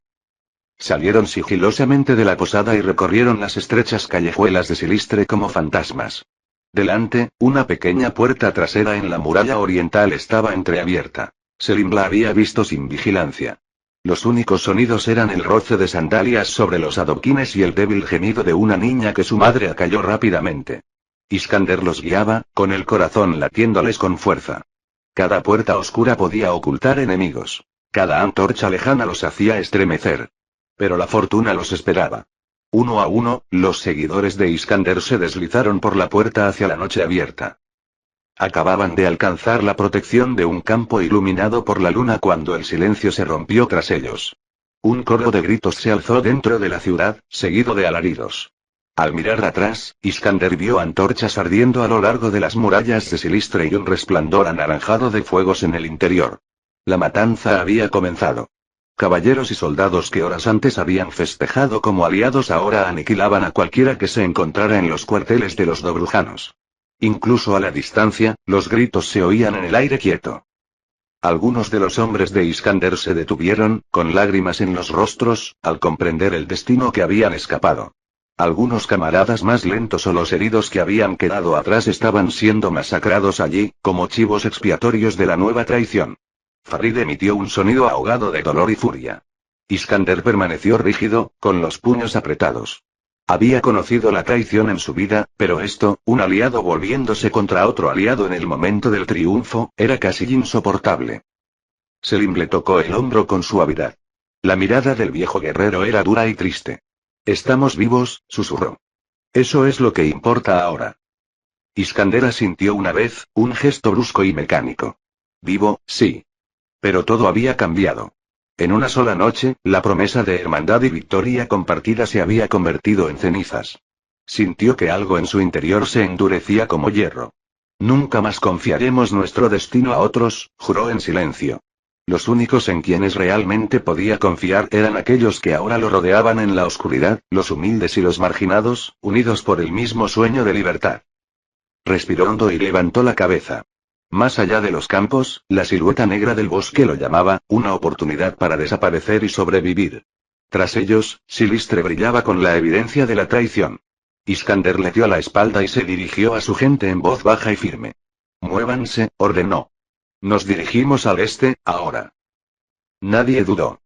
Salieron sigilosamente de la posada y recorrieron las estrechas callejuelas de Silistre como fantasmas. Delante, una pequeña puerta trasera en la muralla oriental estaba entreabierta. Selim la había visto sin vigilancia. Los únicos sonidos eran el roce de sandalias sobre los adoquines y el débil gemido de una niña que su madre acalló rápidamente. Iskander los guiaba, con el corazón latiéndoles con fuerza. Cada puerta oscura podía ocultar enemigos. Cada antorcha lejana los hacía estremecer. Pero la fortuna los esperaba. Uno a uno, los seguidores de Iskander se deslizaron por la puerta hacia la noche abierta. Acababan de alcanzar la protección de un campo iluminado por la luna cuando el silencio se rompió tras ellos. Un coro de gritos se alzó dentro de la ciudad, seguido de alaridos. Al mirar atrás, Iskander vio antorchas ardiendo a lo largo de las murallas de Silistre y un resplandor anaranjado de fuegos en el interior. La matanza había comenzado. Caballeros y soldados que horas antes habían festejado como aliados ahora aniquilaban a cualquiera que se encontrara en los cuarteles de los dobrujanos. Incluso a la distancia, los gritos se oían en el aire quieto. Algunos de los hombres de Iskander se detuvieron, con lágrimas en los rostros, al comprender el destino que habían escapado. Algunos camaradas más lentos o los heridos que habían quedado atrás estaban siendo masacrados allí, como chivos expiatorios de la nueva traición. Farid emitió un sonido ahogado de dolor y furia. Iskander permaneció rígido, con los puños apretados. Había conocido la traición en su vida, pero esto, un aliado volviéndose contra otro aliado en el momento del triunfo, era casi insoportable. Selim le tocó el hombro con suavidad. La mirada del viejo guerrero era dura y triste. «Estamos vivos», susurró. «Eso es lo que importa ahora». Iskander asintió una vez, un gesto brusco y mecánico. «Vivo, sí. Pero todo había cambiado. En una sola noche, la promesa de hermandad y victoria compartida se había convertido en cenizas. Sintió que algo en su interior se endurecía como hierro. «Nunca más confiaremos nuestro destino a otros», juró en silencio. Los únicos en quienes realmente podía confiar eran aquellos que ahora lo rodeaban en la oscuridad, los humildes y los marginados, unidos por el mismo sueño de libertad. Respiró hondo y levantó la cabeza. Más allá de los campos, la silueta negra del bosque lo llamaba, una oportunidad para desaparecer y sobrevivir. Tras ellos, Silistre brillaba con la evidencia de la traición. Iskander le dio la espalda y se dirigió a su gente en voz baja y firme. «Muévanse», ordenó. «Nos dirigimos al este, ahora». Nadie dudó.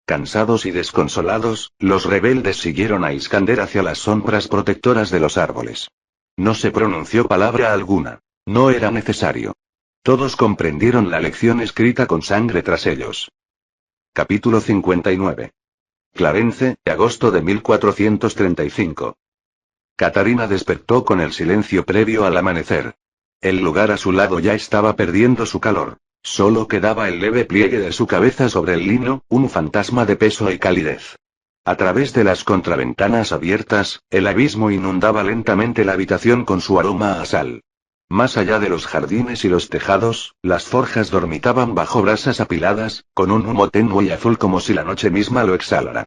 Cansados y desconsolados, los rebeldes siguieron a Iskander hacia las sombras protectoras de los árboles. No se pronunció palabra alguna. No era necesario. Todos comprendieron la lección escrita con sangre tras ellos. Capítulo 59. Clarence, agosto de 1435. Katarina despertó con el silencio previo al amanecer. El lugar a su lado ya estaba perdiendo su calor. Solo quedaba el leve pliegue de su cabeza sobre el lino, un fantasma de peso y calidez. A través de las contraventanas abiertas, el abismo inundaba lentamente la habitación con su aroma a sal. Más allá de los jardines y los tejados, las forjas dormitaban bajo brasas apiladas, con un humo tenue y azul como si la noche misma lo exhalara.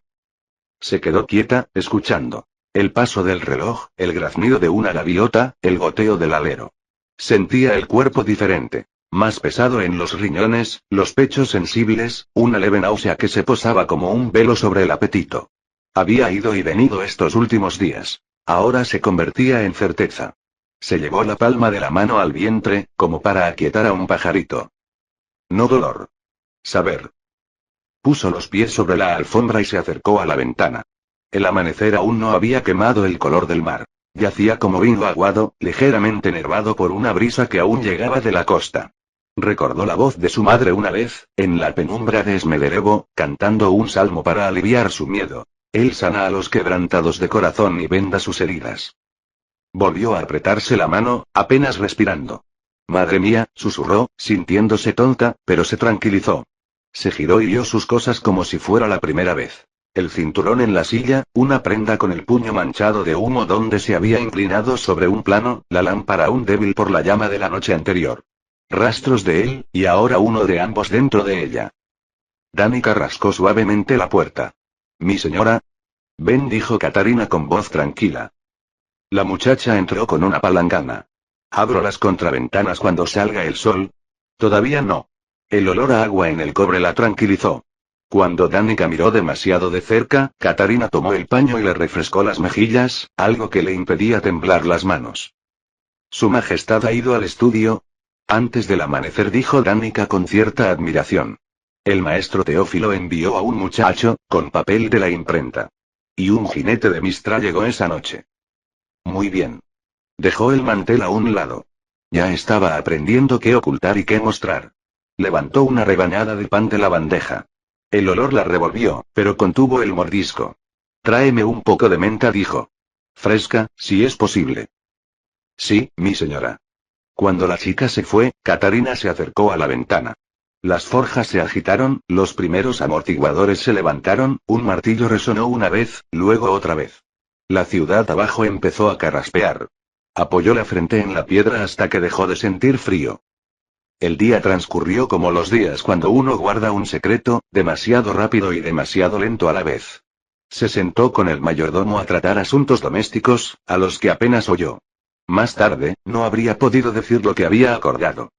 Se quedó quieta, escuchando. El paso del reloj, el graznido de una gaviota, el goteo del alero. Sentía el cuerpo diferente. Más pesado en los riñones, los pechos sensibles, una leve náusea que se posaba como un velo sobre el apetito. Había ido y venido estos últimos días. Ahora se convertía en certeza. Se llevó la palma de la mano al vientre, como para aquietar a un pajarito. No dolor. Saber. Puso los pies sobre la alfombra y se acercó a la ventana. El amanecer aún no había quemado el color del mar. Yacía como vino aguado, ligeramente enervado por una brisa que aún llegaba de la costa. Recordó la voz de su madre una vez, en la penumbra de Smederevo, cantando un salmo para aliviar su miedo. Él sana a los quebrantados de corazón y venda sus heridas. Volvió a apretarse la mano, apenas respirando. «Madre mía», susurró, sintiéndose tonta, pero se tranquilizó. Se giró y vio sus cosas como si fuera la primera vez. El cinturón en la silla, una prenda con el puño manchado de humo donde se había inclinado sobre un plano, la lámpara aún débil por la llama de la noche anterior. Rastros de él, y ahora uno de ambos dentro de ella. Danica rascó suavemente la puerta. «¿Mi señora?» «Ven», dijo Katarina con voz tranquila. La muchacha entró con una palangana. «¿Abro las contraventanas cuando salga el sol?» «Todavía no». El olor a agua en el cobre la tranquilizó. Cuando Danica miró demasiado de cerca, Katarina tomó el paño y le refrescó las mejillas, algo que le impedía temblar las manos. ¿Su Majestad ha ido al estudio? Antes del amanecer, dijo Danica con cierta admiración. El maestro Teófilo envió a un muchacho, con papel de la imprenta. Y un jinete de Mistral llegó esa noche. Muy bien. Dejó el mantel a un lado. Ya estaba aprendiendo qué ocultar y qué mostrar. Levantó una rebanada de pan de la bandeja. El olor la revolvió, pero contuvo el mordisco. Tráeme un poco de menta, dijo. Fresca, si es posible. Sí, mi señora. Cuando la chica se fue, Catarina se acercó a la ventana. Las forjas se agitaron, los primeros amortiguadores se levantaron, un martillo resonó una vez, luego otra vez. La ciudad abajo empezó a carraspear. Apoyó la frente en la piedra hasta que dejó de sentir frío. El día transcurrió como los días cuando uno guarda un secreto, demasiado rápido y demasiado lento a la vez. Se sentó con el mayordomo a tratar asuntos domésticos, a los que apenas oyó. Más tarde, no habría podido decir lo que había acordado.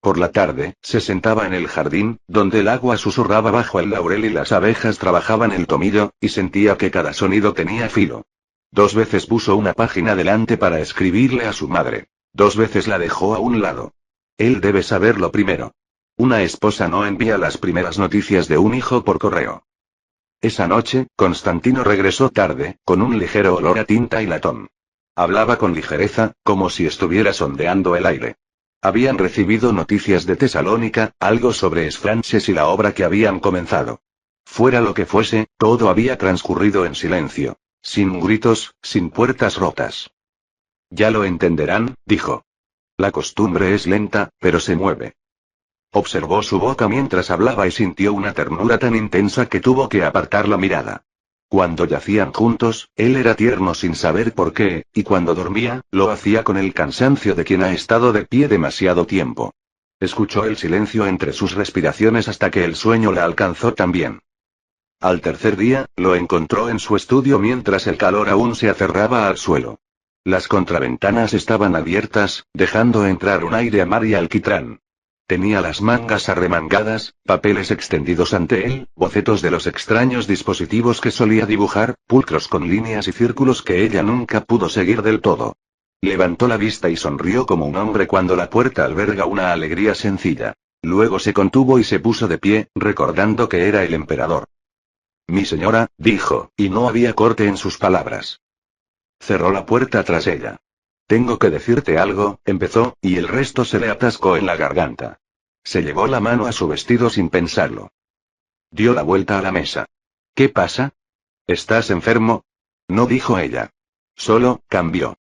Por la tarde, se sentaba en el jardín, donde el agua susurraba bajo el laurel y las abejas trabajaban el tomillo, y sentía que cada sonido tenía filo. 2 veces puso una página delante para escribirle a su madre. 2 veces la dejó a un lado. Él debe saberlo primero. Una esposa no envía las primeras noticias de un hijo por correo. Esa noche, Constantino regresó tarde, con un ligero olor a tinta y latón. Hablaba con ligereza, como si estuviera sondeando el aire. Habían recibido noticias de Tesalónica, algo sobre Esfrances y la obra que habían comenzado. Fuera lo que fuese, todo había transcurrido en silencio. Sin gritos, sin puertas rotas. Ya lo entenderán, dijo. La costumbre es lenta, pero se mueve. Observó su boca mientras hablaba y sintió una ternura tan intensa que tuvo que apartar la mirada. Cuando yacían juntos, él era tierno sin saber por qué, y cuando dormía, lo hacía con el cansancio de quien ha estado de pie demasiado tiempo. Escuchó el silencio entre sus respiraciones hasta que el sueño la alcanzó también. Al tercer día, lo encontró en su estudio mientras el calor aún se aferraba al suelo. Las contraventanas estaban abiertas, dejando entrar un aire a mar y alquitrán. Tenía las mangas arremangadas, papeles extendidos ante él, bocetos de los extraños dispositivos que solía dibujar, pulcros con líneas y círculos que ella nunca pudo seguir del todo. Levantó la vista y sonrió como un hombre cuando la puerta alberga una alegría sencilla. Luego se contuvo y se puso de pie, recordando que era el emperador. Mi señora, dijo, y no había corte en sus palabras. Cerró la puerta tras ella. Tengo que decirte algo, empezó, y el resto se le atascó en la garganta. Se llevó la mano a su vestido sin pensarlo. Dio la vuelta a la mesa. ¿Qué pasa? ¿Estás enfermo? No, dijo ella. Solo, cambió.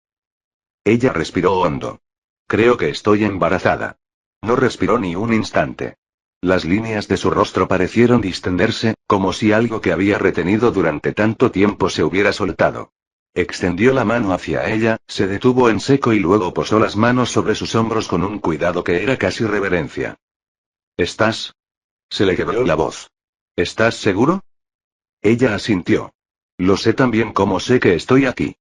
Ella respiró hondo. Creo que estoy embarazada. No respiró ni un instante. Las líneas de su rostro parecieron distenderse, como si algo que había retenido durante tanto tiempo se hubiera soltado. Extendió la mano hacia ella, se detuvo en seco y luego posó las manos sobre sus hombros con un cuidado que era casi reverencia. ¿Estás? Se le quebró la voz. ¿Estás seguro? Ella asintió. Lo sé tan bien como sé que estoy aquí.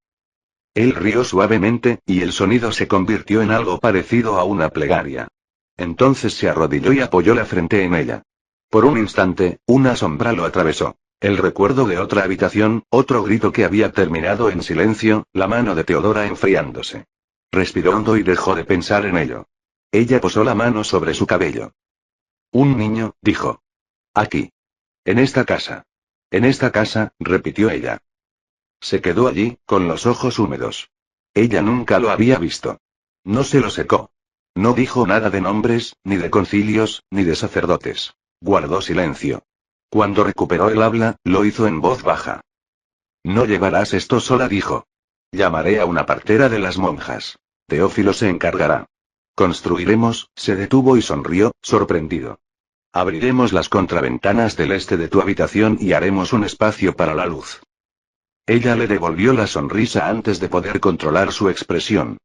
Él rió suavemente, y el sonido se convirtió en algo parecido a una plegaria. Entonces se arrodilló y apoyó la frente en ella. Por un instante, una sombra lo atravesó. El recuerdo de otra habitación, otro grito que había terminado en silencio, la mano de Teodora enfriándose. Respiró hondo y dejó de pensar en ello. Ella posó la mano sobre su cabello. Un niño, dijo. Aquí. En esta casa. En esta casa, repitió ella. Se quedó allí, con los ojos húmedos. Ella nunca lo había visto. No se lo secó. No dijo nada de nombres, ni de concilios, ni de sacerdotes. Guardó silencio. Cuando recuperó el habla, lo hizo en voz baja. No llevarás esto sola, dijo. Llamaré a una partera de las monjas. Teófilo se encargará. Construiremos, se detuvo y sonrió, sorprendido. Abriremos las contraventanas del este de tu habitación y haremos un espacio para la luz. Ella le devolvió la sonrisa antes de poder controlar su expresión.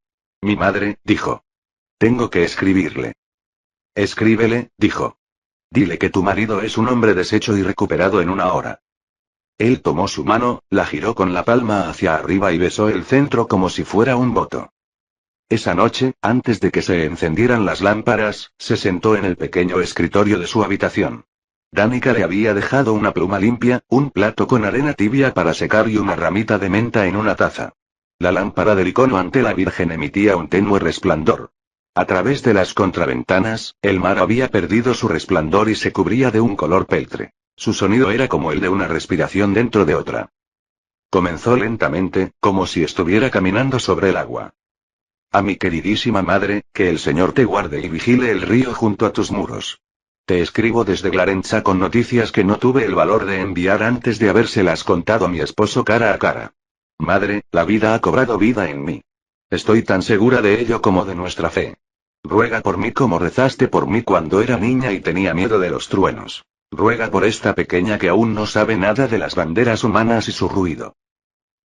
Mi madre, dijo. Tengo que escribirle. Escríbele, dijo. Dile que tu marido es un hombre deshecho y recuperado en una hora. Él tomó su mano, la giró con la palma hacia arriba y besó el centro como si fuera un voto. Esa noche, antes de que se encendieran las lámparas, se sentó en el pequeño escritorio de su habitación. Danica le había dejado una pluma limpia, un plato con arena tibia para secar y una ramita de menta en una taza. La lámpara del icono ante la Virgen emitía un tenue resplandor. A través de las contraventanas, el mar había perdido su resplandor y se cubría de un color peltre. Su sonido era como el de una respiración dentro de otra. Comenzó lentamente, como si estuviera caminando sobre el agua. A mi queridísima madre, que el Señor te guarde y vigile el río junto a tus muros. Te escribo desde Glarenza con noticias que no tuve el valor de enviar antes de habérselas contado a mi esposo cara a cara. Madre, la vida ha cobrado vida en mí. Estoy tan segura de ello como de nuestra fe. Ruega por mí como rezaste por mí cuando era niña y tenía miedo de los truenos. Ruega por esta pequeña que aún no sabe nada de las banderas humanas y su ruido.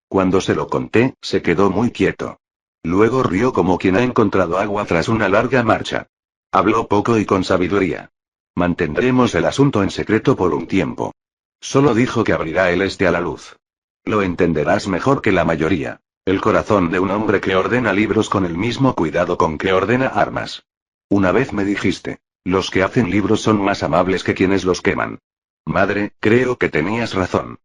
Cuando se lo conté, se quedó muy quieto. Luego rió como quien ha encontrado agua tras una larga marcha. Habló poco y con sabiduría. Mantendremos el asunto en secreto por un tiempo. Solo dijo que abrirá el este a la luz. Lo entenderás mejor que la mayoría. El corazón de un hombre que ordena libros con el mismo cuidado con que ordena armas. Una vez me dijiste, los que hacen libros son más amables que quienes los queman. Madre, creo que tenías razón.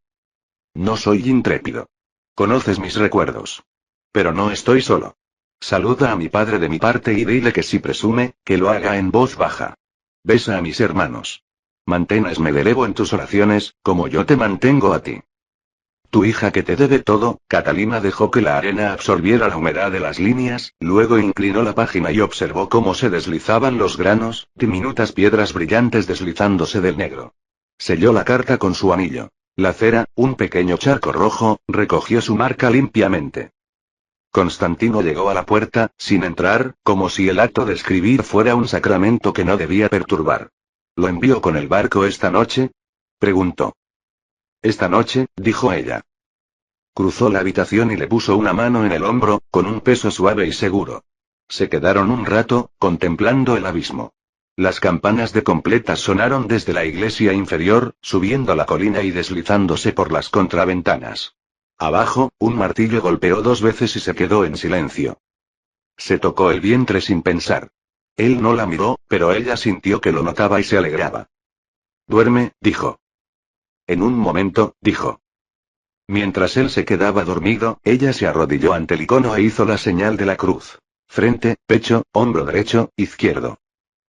No soy intrépido. Conoces mis recuerdos. Pero no estoy solo. Saluda a mi padre de mi parte y dile que si presume, que lo haga en voz baja. Besa a mis hermanos. Mantén a Esmedelevo en tus oraciones, como yo te mantengo a ti. Tu hija que te debe todo, Catalina dejó que la arena absorbiera la humedad de las líneas, luego inclinó la página y observó cómo se deslizaban los granos, diminutas piedras brillantes deslizándose del negro. Selló la carta con su anillo. La cera, un pequeño charco rojo, recogió su marca limpiamente. Constantino llegó a la puerta, sin entrar, como si el acto de escribir fuera un sacramento que no debía perturbar. ¿Lo envío con el barco esta noche? Preguntó. Esta noche, dijo ella. Cruzó la habitación y le puso una mano en el hombro, con un peso suave y seguro. Se quedaron un rato, contemplando el abismo. Las campanas de completas sonaron desde la iglesia inferior, subiendo la colina y deslizándose por las contraventanas. Abajo, un martillo golpeó 2 veces y se quedó en silencio. Se tocó el vientre sin pensar. Él no la miró, pero ella sintió que lo notaba y se alegraba. Duerme, dijo. En un momento, dijo. Mientras él se quedaba dormido, ella se arrodilló ante el icono e hizo la señal de la cruz. Frente, pecho, hombro derecho, izquierdo.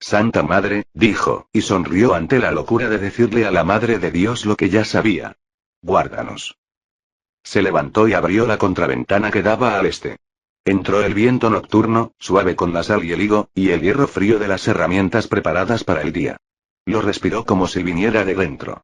Santa Madre, dijo, y sonrió ante la locura de decirle a la Madre de Dios lo que ya sabía. Guárdanos. Se levantó y abrió la contraventana que daba al este. Entró el viento nocturno, suave con la sal y el higo, y el hierro frío de las herramientas preparadas para el día. Lo respiró como si viniera de dentro.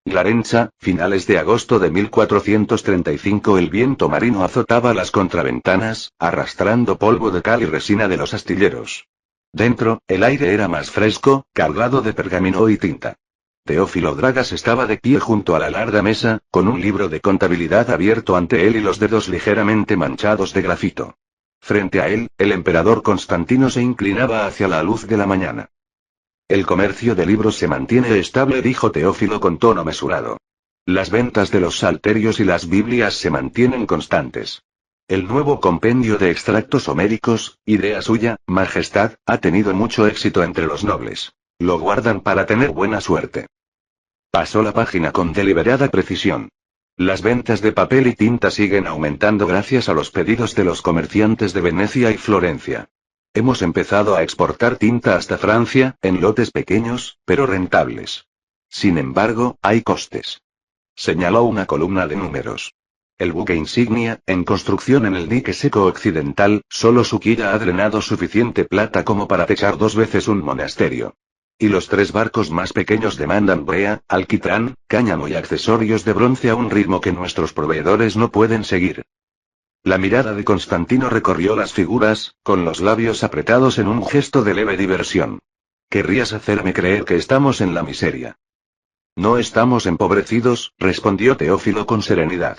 Glarenza, finales de agosto de 1435. El viento marino azotaba las contraventanas, arrastrando polvo de cal y resina de los astilleros. Dentro, el aire era más fresco, cargado de pergamino y tinta. Teófilo Dragas estaba de pie junto a la larga mesa, con un libro de contabilidad abierto ante él y los dedos ligeramente manchados de grafito. Frente a él, el emperador Constantino se inclinaba hacia la luz de la mañana. El comercio de libros se mantiene estable, dijo Teófilo con tono mesurado. Las ventas de los salterios y las Biblias se mantienen constantes. El nuevo compendio de extractos homéricos, idea suya, Majestad, ha tenido mucho éxito entre los nobles. Lo guardan para tener buena suerte. Pasó la página con deliberada precisión. Las ventas de papel y tinta siguen aumentando gracias a los pedidos de los comerciantes de Venecia y Florencia. Hemos empezado a exportar tinta hasta Francia, en lotes pequeños, pero rentables. Sin embargo, hay costes. Señaló una columna de números. El buque insignia, en construcción en el dique seco occidental, solo su quilla ha drenado suficiente plata como para techar 2 veces un monasterio. Y los 3 barcos más pequeños demandan brea, alquitrán, cáñamo y accesorios de bronce a un ritmo que nuestros proveedores no pueden seguir. La mirada de Constantino recorrió las figuras, con los labios apretados en un gesto de leve diversión. Querrías hacerme creer que estamos en la miseria. No estamos empobrecidos, respondió Teófilo con serenidad.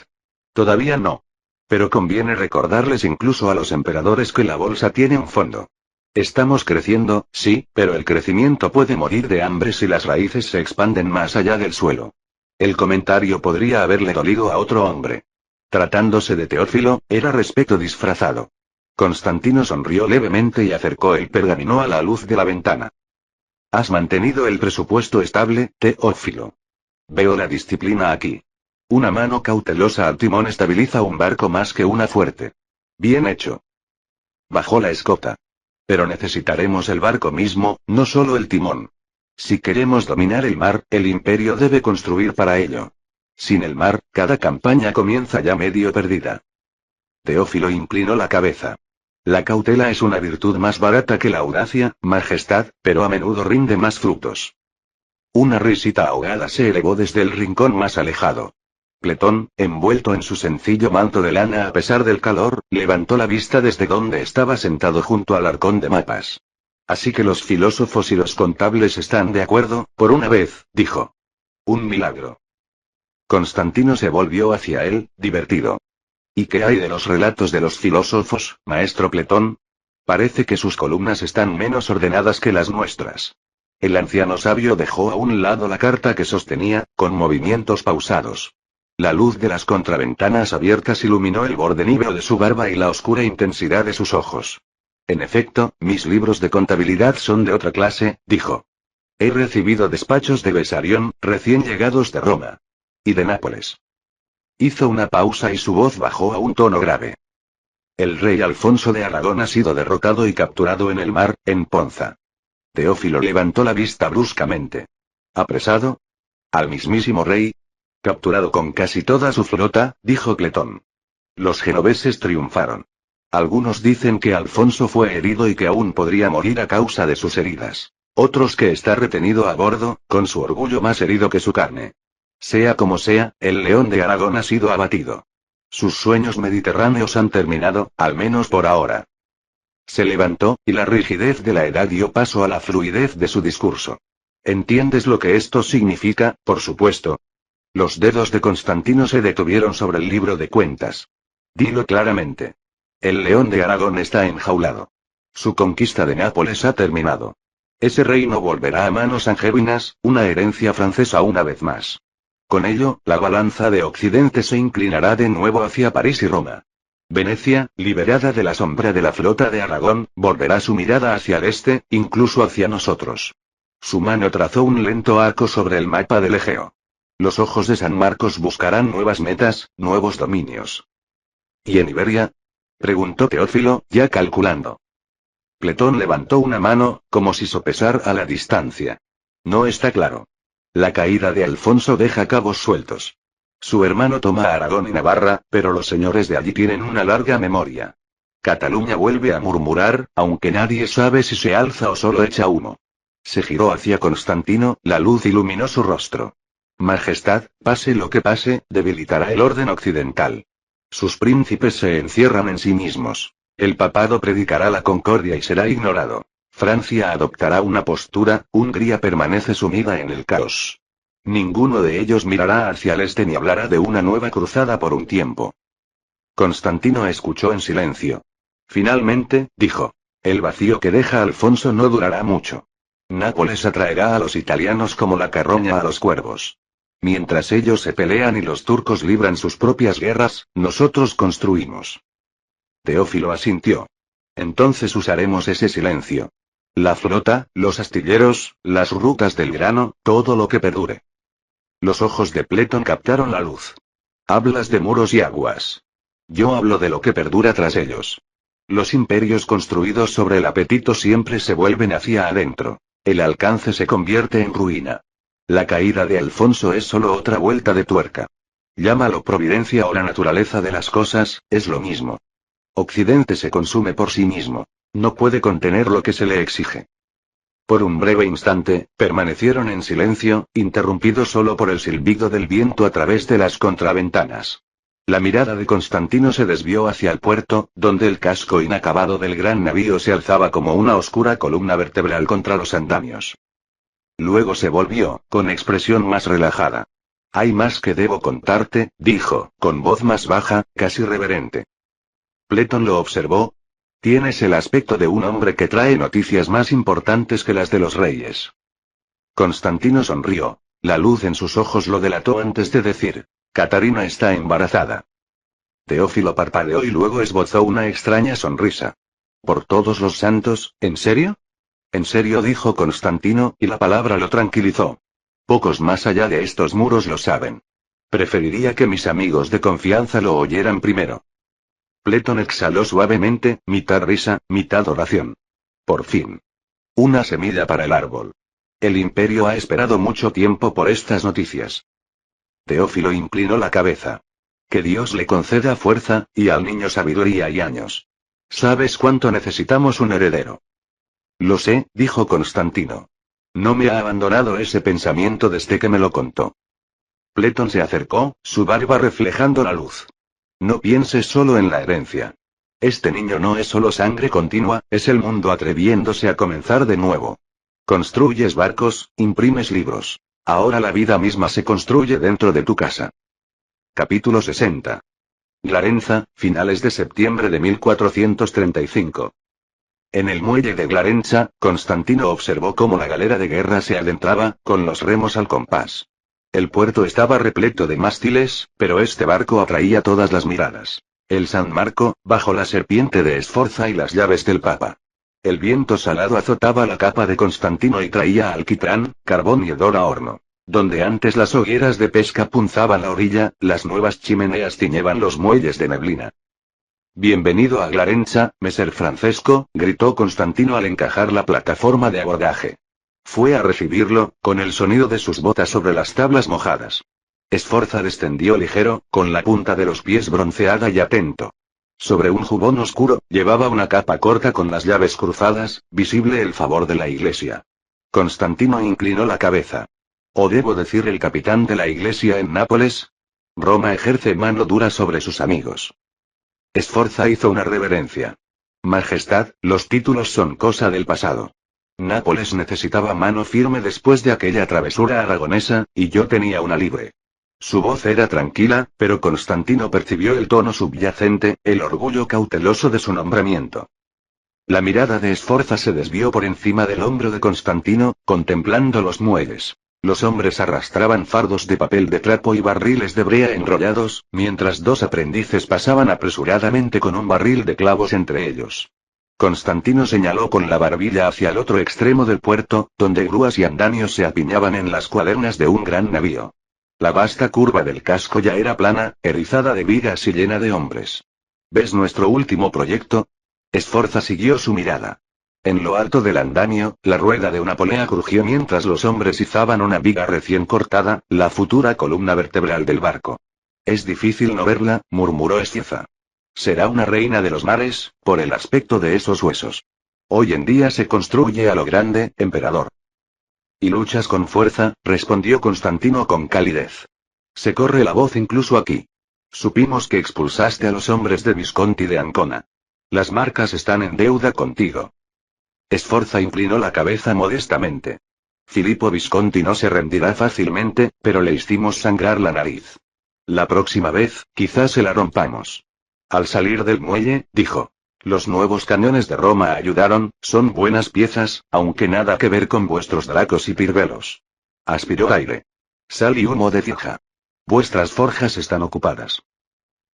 Todavía no. Pero conviene recordarles incluso a los emperadores que la bolsa tiene un fondo. Estamos creciendo, sí, pero el crecimiento puede morir de hambre si las raíces se expanden más allá del suelo. El comentario podría haberle dolido a otro hombre. Tratándose de Teófilo, era respeto disfrazado. Constantino sonrió levemente y acercó el pergamino a la luz de la ventana. ¿Has mantenido el presupuesto estable, Teófilo? Veo la disciplina aquí. Una mano cautelosa al timón estabiliza un barco más que una fuerte. Bien hecho. Bajó la escota. Pero necesitaremos el barco mismo, no solo el timón. Si queremos dominar el mar, el imperio debe construir para ello. Sin el mar, cada campaña comienza ya medio perdida. Teófilo inclinó la cabeza. La cautela es una virtud más barata que la audacia, majestad, pero a menudo rinde más frutos. Una risita ahogada se elevó desde el rincón más alejado. Pletón, envuelto en su sencillo manto de lana a pesar del calor, levantó la vista desde donde estaba sentado junto al arcón de mapas. Así que los filósofos y los contables están de acuerdo, por una vez, dijo. Un milagro. Constantino se volvió hacia él, divertido. ¿Y qué hay de los relatos de los filósofos, maestro Pletón? Parece que sus columnas están menos ordenadas que las nuestras. El anciano sabio dejó a un lado la carta que sostenía, con movimientos pausados. La luz de las contraventanas abiertas iluminó el borde níveo de su barba y la oscura intensidad de sus ojos. En efecto, mis libros de contabilidad son de otra clase, dijo. He recibido despachos de Besarión, recién llegados de Roma. Y de Nápoles. Hizo una pausa y su voz bajó a un tono grave. El rey Alfonso de Aragón ha sido derrotado y capturado en el mar, en Ponza. Teófilo levantó la vista bruscamente. ¿Apresado? ¿Al mismísimo rey? Capturado con casi toda su flota, dijo Pletón. Los genoveses triunfaron. Algunos dicen que Alfonso fue herido y que aún podría morir a causa de sus heridas. Otros que está retenido a bordo, con su orgullo más herido que su carne. Sea como sea, el león de Aragón ha sido abatido. Sus sueños mediterráneos han terminado, al menos por ahora. Se levantó, y la rigidez de la edad dio paso a la fluidez de su discurso. ¿Entiendes lo que esto significa, por supuesto? Los dedos de Constantino se detuvieron sobre el libro de cuentas. Dilo claramente. El león de Aragón está enjaulado. Su conquista de Nápoles ha terminado. Ese reino volverá a manos angévinas, una herencia francesa una vez más. Con ello, la balanza de Occidente se inclinará de nuevo hacia París y Roma. Venecia, liberada de la sombra de la flota de Aragón, volverá su mirada hacia el este, incluso hacia nosotros. Su mano trazó un lento arco sobre el mapa del Egeo. Los ojos de San Marcos buscarán nuevas metas, nuevos dominios. ¿Y en Iberia? Preguntó Teófilo, ya calculando. Pletón levantó una mano, como si sopesara a la distancia. No está claro. La caída de Alfonso deja cabos sueltos. Su hermano toma Aragón y Navarra, pero los señores de allí tienen una larga memoria. Cataluña vuelve a murmurar, aunque nadie sabe si se alza o solo echa humo. Se giró hacia Constantino, la luz iluminó su rostro. Majestad, pase lo que pase, debilitará el orden occidental. Sus príncipes se encierran en sí mismos. El papado predicará la concordia y será ignorado. Francia adoptará una postura, Hungría permanece sumida en el caos. Ninguno de ellos mirará hacia el este ni hablará de una nueva cruzada por un tiempo. Constantino escuchó en silencio. Finalmente, dijo. El vacío que deja Alfonso no durará mucho. Nápoles atraerá a los italianos como la carroña a los cuervos. Mientras ellos se pelean y los turcos libran sus propias guerras, nosotros construimos. Teófilo asintió. Entonces usaremos ese silencio. La flota, los astilleros, las rutas del grano, todo lo que perdure. Los ojos de Pletón captaron la luz. Hablas de muros y aguas. Yo hablo de lo que perdura tras ellos. Los imperios construidos sobre el apetito siempre se vuelven hacia adentro. El alcance se convierte en ruina. La caída de Alfonso es solo otra vuelta de tuerca. Llámalo providencia o la naturaleza de las cosas, es lo mismo. Occidente se consume por sí mismo. No puede contener lo que se le exige. Por un breve instante, permanecieron en silencio, interrumpido solo por el silbido del viento a través de las contraventanas. La mirada de Constantino se desvió hacia el puerto, donde el casco inacabado del gran navío se alzaba como una oscura columna vertebral contra los andamios. Luego se volvió, con expresión más relajada. Hay más que debo contarte, dijo, con voz más baja, casi reverente. Pletón lo observó. Tienes el aspecto de un hombre que trae noticias más importantes que las de los reyes. Constantino sonrió. La luz en sus ojos lo delató antes de decir. Catarina está embarazada. Teófilo parpadeó y luego esbozó una extraña sonrisa. ¿Por todos los santos, en serio? En serio, dijo Constantino, y la palabra lo tranquilizó. Pocos más allá de estos muros lo saben. Preferiría que mis amigos de confianza lo oyeran primero. Pleton exhaló suavemente, mitad risa, mitad oración. Por fin. Una semilla para el árbol. El imperio ha esperado mucho tiempo por estas noticias. Teófilo inclinó la cabeza. Que Dios le conceda fuerza, y al niño sabiduría y años. ¿Sabes cuánto necesitamos un heredero? Lo sé, dijo Constantino. No me ha abandonado ese pensamiento desde que me lo contó. Pleton se acercó, su barba reflejando la luz. No pienses solo en la herencia. Este niño no es solo sangre continua, es el mundo atreviéndose a comenzar de nuevo. Construyes barcos, imprimes libros. Ahora la vida misma se construye dentro de tu casa. Capítulo 60. Glarenza, finales de septiembre de 1435. En el muelle de Glarenza, Constantino observó cómo la galera de guerra se adentraba, con los remos al compás. El puerto estaba repleto de mástiles, pero este barco atraía todas las miradas. El San Marco, bajo la serpiente de Esforza y las llaves del Papa. El viento salado azotaba la capa de Constantino y traía alquitrán, carbón y hedor a horno. Donde antes las hogueras de pesca punzaban la orilla, las nuevas chimeneas tiñeban los muelles de neblina. Bienvenido a Glarenza, Messer Francesco, gritó Constantino al encajar la plataforma de abordaje. Fue a recibirlo, con el sonido de sus botas sobre las tablas mojadas. Esforza descendió ligero, con la punta de los pies bronceada y atento. Sobre un jubón oscuro, llevaba una capa corta con las llaves cruzadas, visible el favor de la iglesia. Constantino inclinó la cabeza. ¿O debo decir el capitán de la iglesia en Nápoles? Roma ejerce mano dura sobre sus amigos. Esforza hizo una reverencia. Majestad, los títulos son cosa del pasado. Nápoles necesitaba mano firme después de aquella travesura aragonesa, y yo tenía una libre. Su voz era tranquila, pero Constantino percibió el tono subyacente, el orgullo cauteloso de su nombramiento. La mirada de Esforza se desvió por encima del hombro de Constantino, contemplando los muelles. Los hombres arrastraban fardos de papel de trapo y barriles de brea enrollados, mientras dos aprendices pasaban apresuradamente con un barril de clavos entre ellos. Constantino señaló con la barbilla hacia el otro extremo del puerto, donde grúas y andamios se apiñaban en las cuadernas de un gran navío. La vasta curva del casco ya era plana, erizada de vigas y llena de hombres. ¿Ves nuestro último proyecto? Esforza siguió su mirada. En lo alto del andamio, la rueda de una polea crujió mientras los hombres izaban una viga recién cortada, la futura columna vertebral del barco. Es difícil no verla, murmuró Escieza. Será una reina de los mares, por el aspecto de esos huesos. Hoy en día se construye a lo grande, emperador. Y luchas con fuerza, respondió Constantino con calidez. Se corre la voz incluso aquí. Supimos que expulsaste a los hombres de Visconti de Ancona. Las marcas están en deuda contigo. Esforza inclinó la cabeza modestamente. Filippo Visconti no se rendirá fácilmente, pero le hicimos sangrar la nariz. La próxima vez, quizás se la rompamos. Al salir del muelle, dijo. Los nuevos cañones de Roma ayudaron, son buenas piezas, aunque nada que ver con vuestros dracos y pirbelos. Aspiró aire. Sal y humo de fija. Vuestras forjas están ocupadas.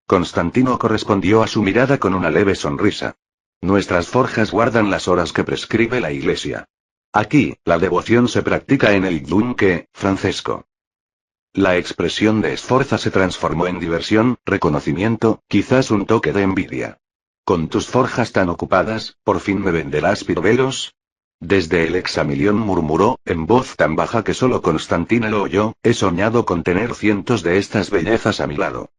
Constantino correspondió a su mirada con una leve sonrisa. Nuestras forjas guardan las horas que prescribe la iglesia. Aquí, la devoción se practica en el yunque, Francesco. La expresión de Esforza se transformó en diversión, reconocimiento, quizás un toque de envidia. Con tus forjas tan ocupadas, ¿por fin me venderás pirbelos? Desde el examilión murmuró, en voz tan baja que solo Constantino lo oyó, he soñado con tener cientos de estas bellezas a mi lado.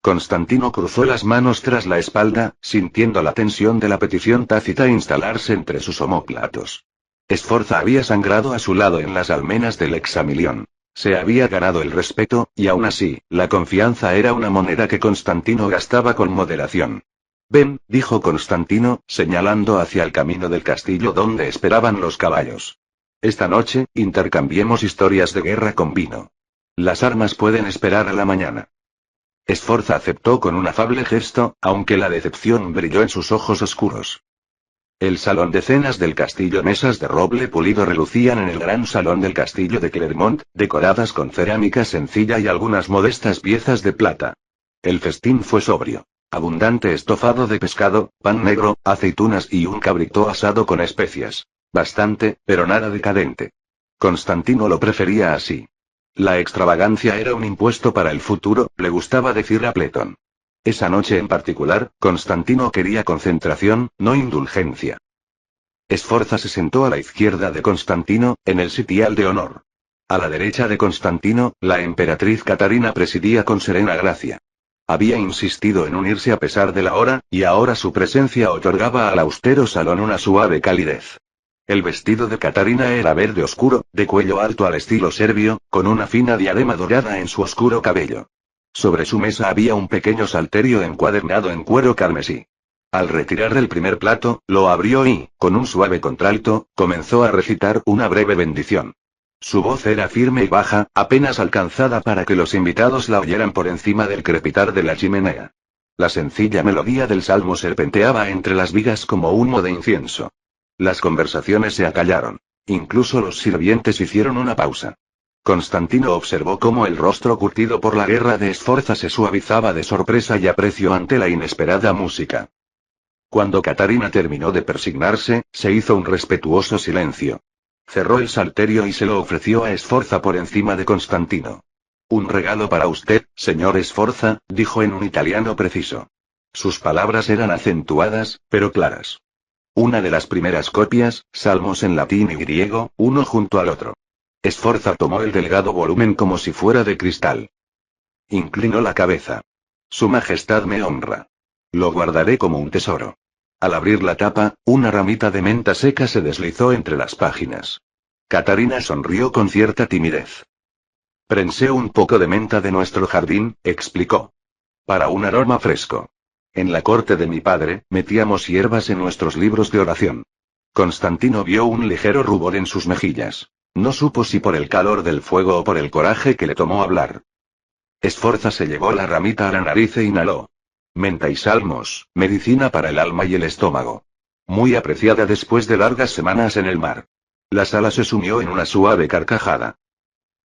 Constantino cruzó las manos tras la espalda, sintiendo la tensión de la petición tácita instalarse entre sus omóplatos. Esforza había sangrado a su lado en las almenas del examilión. Se había ganado el respeto, y aún así, la confianza era una moneda que Constantino gastaba con moderación. Ven, dijo Constantino, señalando hacia el camino del castillo donde esperaban los caballos. Esta noche, intercambiemos historias de guerra con vino. Las armas pueden esperar a la mañana. Esforza aceptó con un afable gesto, aunque la decepción brilló en sus ojos oscuros. El salón de cenas del castillo, mesas de roble pulido relucían en el gran salón del castillo de Clermont, decoradas con cerámica sencilla y algunas modestas piezas de plata. El festín fue sobrio. Abundante estofado de pescado, pan negro, aceitunas y un cabrito asado con especias. Bastante, pero nada decadente. Constantino lo prefería así. La extravagancia era un impuesto para el futuro, le gustaba decir a Pletón. Esa noche en particular, Constantino quería concentración, no indulgencia. Esforza se sentó a la izquierda de Constantino, en el sitial de honor. A la derecha de Constantino, la emperatriz Catarina presidía con serena gracia. Había insistido en unirse a pesar de la hora, y ahora su presencia otorgaba al austero salón una suave calidez. El vestido de Catarina era verde oscuro, de cuello alto al estilo serbio, con una fina diadema dorada en su oscuro cabello. Sobre su mesa había un pequeño salterio encuadernado en cuero carmesí. Al retirar el primer plato, lo abrió y, con un suave contralto, comenzó a recitar una breve bendición. Su voz era firme y baja, apenas alcanzada para que los invitados la oyeran por encima del crepitar de la chimenea. La sencilla melodía del salmo serpenteaba entre las vigas como humo de incienso. Las conversaciones se acallaron. Incluso los sirvientes hicieron una pausa. Constantino observó cómo el rostro curtido por la guerra de Esforza se suavizaba de sorpresa y aprecio ante la inesperada música. Cuando Catarina terminó de persignarse, se hizo un respetuoso silencio. Cerró el salterio y se lo ofreció a Esforza por encima de Constantino. Un regalo para usted, señor Esforza, dijo en un italiano preciso. Sus palabras eran acentuadas, pero claras. Una de las primeras copias, salmos en latín y griego, uno junto al otro. Esforza tomó el delgado volumen como si fuera de cristal. Inclinó la cabeza. Su Majestad me honra. Lo guardaré como un tesoro. Al abrir la tapa, una ramita de menta seca se deslizó entre las páginas. Catarina sonrió con cierta timidez. Prensé un poco de menta de nuestro jardín, explicó. Para un aroma fresco. En la corte de mi padre, metíamos hierbas en nuestros libros de oración. Constantino vio un ligero rubor en sus mejillas. No supo si por el calor del fuego o por el coraje que le tomó hablar. Esforza se llevó la ramita a la nariz e inhaló. Menta y salmos, medicina para el alma y el estómago. Muy apreciada después de largas semanas en el mar. La sala se sumió en una suave carcajada.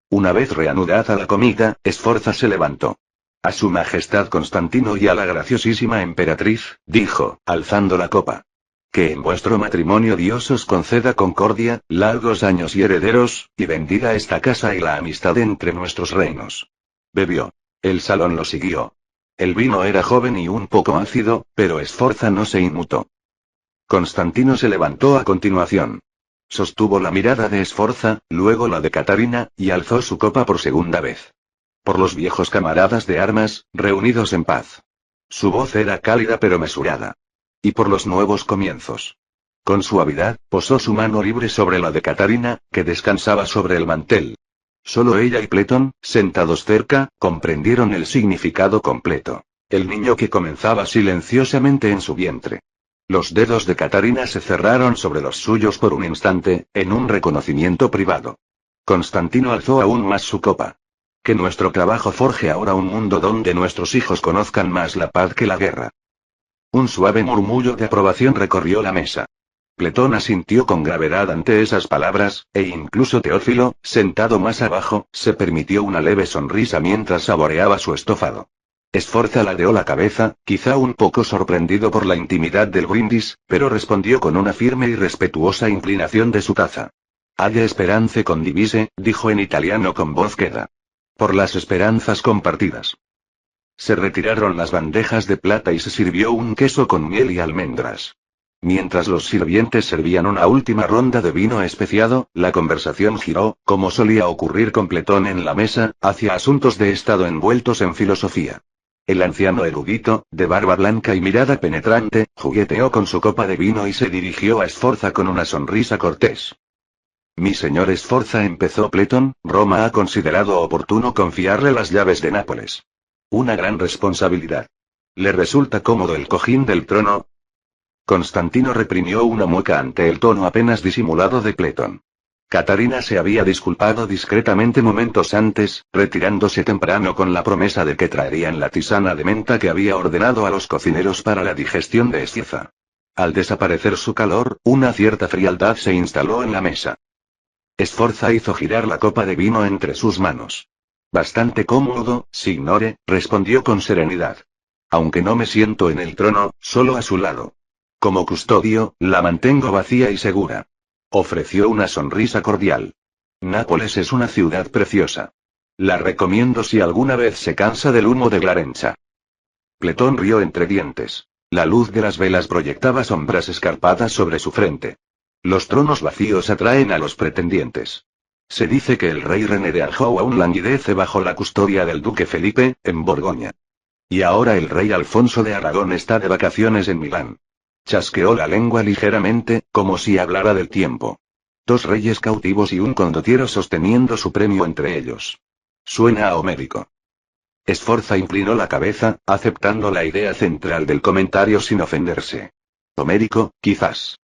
Una vez reanudada la comida, Esforza se levantó. A su Majestad Constantino y a la graciosísima emperatriz, dijo, alzando la copa. Que en vuestro matrimonio Dios os conceda concordia, largos años y herederos, y bendiga esta casa y la amistad entre nuestros reinos. Bebió. El salón lo siguió. El vino era joven y un poco ácido, pero Esforza no se inmutó. Constantino se levantó a continuación. Sostuvo la mirada de Esforza, luego la de Catarina, y alzó su copa por segunda vez. Por los viejos camaradas de armas, reunidos en paz. Su voz era cálida pero mesurada. Y por los nuevos comienzos. Con suavidad, posó su mano libre sobre la de Catarina, que descansaba sobre el mantel. Solo ella y Pletón, sentados cerca, comprendieron el significado completo. El niño que comenzaba silenciosamente en su vientre. Los dedos de Catarina se cerraron sobre los suyos por un instante, en un reconocimiento privado. Constantino alzó aún más su copa. Que nuestro trabajo forje ahora un mundo donde nuestros hijos conozcan más la paz que la guerra. Un suave murmullo de aprobación recorrió la mesa. Pletón asintió con gravedad ante esas palabras, e incluso Teófilo, sentado más abajo, se permitió una leve sonrisa mientras saboreaba su estofado. Esforza ladeó la cabeza, quizá un poco sorprendido por la intimidad del brindis, pero respondió con una firme y respetuosa inclinación de su taza. Haya esperanza condivise, dijo en italiano con voz queda. Por las esperanzas compartidas. Se retiraron las bandejas de plata y se sirvió un queso con miel y almendras. Mientras los sirvientes servían una última ronda de vino especiado, la conversación giró, como solía ocurrir con Pletón en la mesa, hacia asuntos de estado envueltos en filosofía. El anciano erudito, de barba blanca y mirada penetrante, jugueteó con su copa de vino y se dirigió a Esforza con una sonrisa cortés. Mi señor Esforza, empezó Pletón, Roma ha considerado oportuno confiarle las llaves de Nápoles. Una gran responsabilidad. ¿Le resulta cómodo el cojín del trono? Constantino reprimió una mueca ante el tono apenas disimulado de Pletón. Catarina se había disculpado discretamente momentos antes, retirándose temprano con la promesa de que traerían la tisana de menta que había ordenado a los cocineros para la digestión de Esciza. Al desaparecer su calor, una cierta frialdad se instaló en la mesa. Esforza hizo girar la copa de vino entre sus manos. Bastante cómodo, signore, respondió con serenidad. Aunque no me siento en el trono, solo a su lado. Como custodio, la mantengo vacía y segura. Ofreció una sonrisa cordial. Nápoles es una ciudad preciosa. La recomiendo si alguna vez se cansa del humo de Glarencha. Pletón rió entre dientes. La luz de las velas proyectaba sombras escarpadas sobre su frente. Los tronos vacíos atraen a los pretendientes. Se dice que el rey René de Anjou aún languidece bajo la custodia del duque Felipe, en Borgoña. Y ahora el rey Alfonso de Aragón está de vacaciones en Milán. Chasqueó la lengua ligeramente, como si hablara del tiempo. 2 reyes cautivos y un condottiero sosteniendo su premio entre ellos. Suena a homérico. Sforza inclinó la cabeza, aceptando la idea central del comentario sin ofenderse. Homérico, quizás.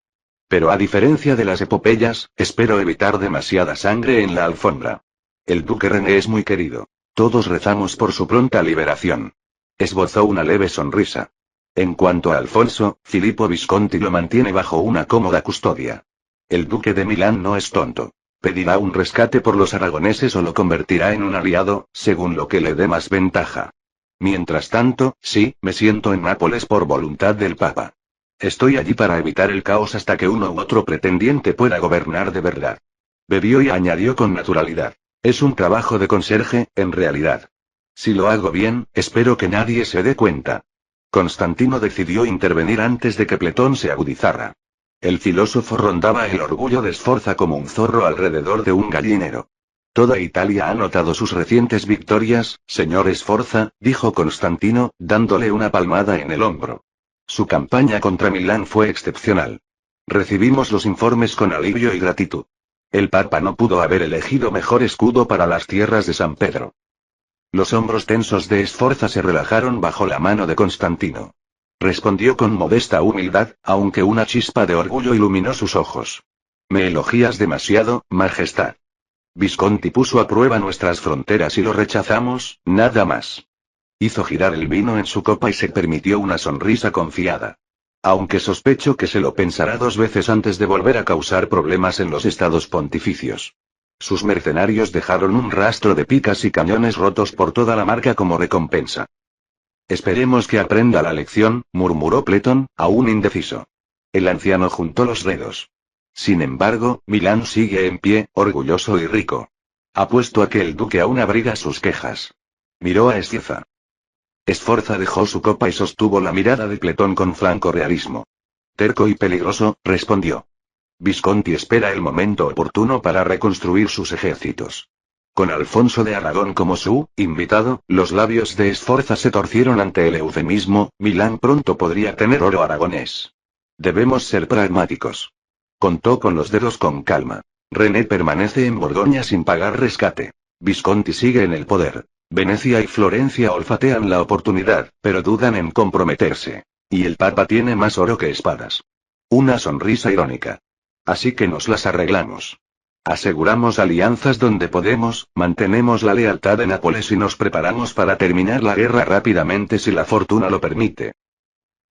Pero a diferencia de las epopeyas, espero evitar demasiada sangre en la alfombra. El duque René es muy querido. Todos rezamos por su pronta liberación. Esbozó una leve sonrisa. En cuanto a Alfonso, Filippo Visconti lo mantiene bajo una cómoda custodia. El duque de Milán no es tonto. Pedirá un rescate por los aragoneses o lo convertirá en un aliado, según lo que le dé más ventaja. Mientras tanto, sí, me siento en Nápoles por voluntad del Papa. Estoy allí para evitar el caos hasta que uno u otro pretendiente pueda gobernar de verdad. Bebió y añadió con naturalidad. Es un trabajo de conserje, en realidad. Si lo hago bien, espero que nadie se dé cuenta. Constantino decidió intervenir antes de que Pletón se agudizara. El filósofo rondaba el orgullo de Sforza como un zorro alrededor de un gallinero. Toda Italia ha notado sus recientes victorias, señor Sforza, dijo Constantino, dándole una palmada en el hombro. Su campaña contra Milán fue excepcional. Recibimos los informes con alivio y gratitud. El Papa no pudo haber elegido mejor escudo para las tierras de San Pedro. Los hombros tensos de Sforza se relajaron bajo la mano de Constantino. Respondió con modesta humildad, aunque una chispa de orgullo iluminó sus ojos. Me elogias demasiado, Majestad. Visconti puso a prueba nuestras fronteras y lo rechazamos, nada más. Hizo girar el vino en su copa y se permitió una sonrisa confiada. Aunque sospecho que se lo pensará 2 veces antes de volver a causar problemas en los estados pontificios. Sus mercenarios dejaron un rastro de picas y cañones rotos por toda la marca como recompensa. Esperemos que aprenda la lección, murmuró Pletón, aún indeciso. El anciano juntó los dedos. Sin embargo, Milán sigue en pie, orgulloso y rico. Apuesto a que el duque aún abriga sus quejas. Miró a Sforza. Sforza dejó su copa y sostuvo la mirada de Pletón con franco realismo. Terco y peligroso, respondió. Visconti espera el momento oportuno para reconstruir sus ejércitos. Con Alfonso de Aragón como su invitado, los labios de Sforza se torcieron ante el eufemismo, Milán pronto podría tener oro aragonés. Debemos ser pragmáticos. Contó con los dedos con calma. René permanece en Borgoña sin pagar rescate. Visconti sigue en el poder. Venecia y Florencia olfatean la oportunidad, pero dudan en comprometerse. Y el Papa tiene más oro que espadas. Una sonrisa irónica. Así que nos las arreglamos. Aseguramos alianzas donde podemos, mantenemos la lealtad de Nápoles y nos preparamos para terminar la guerra rápidamente si la fortuna lo permite.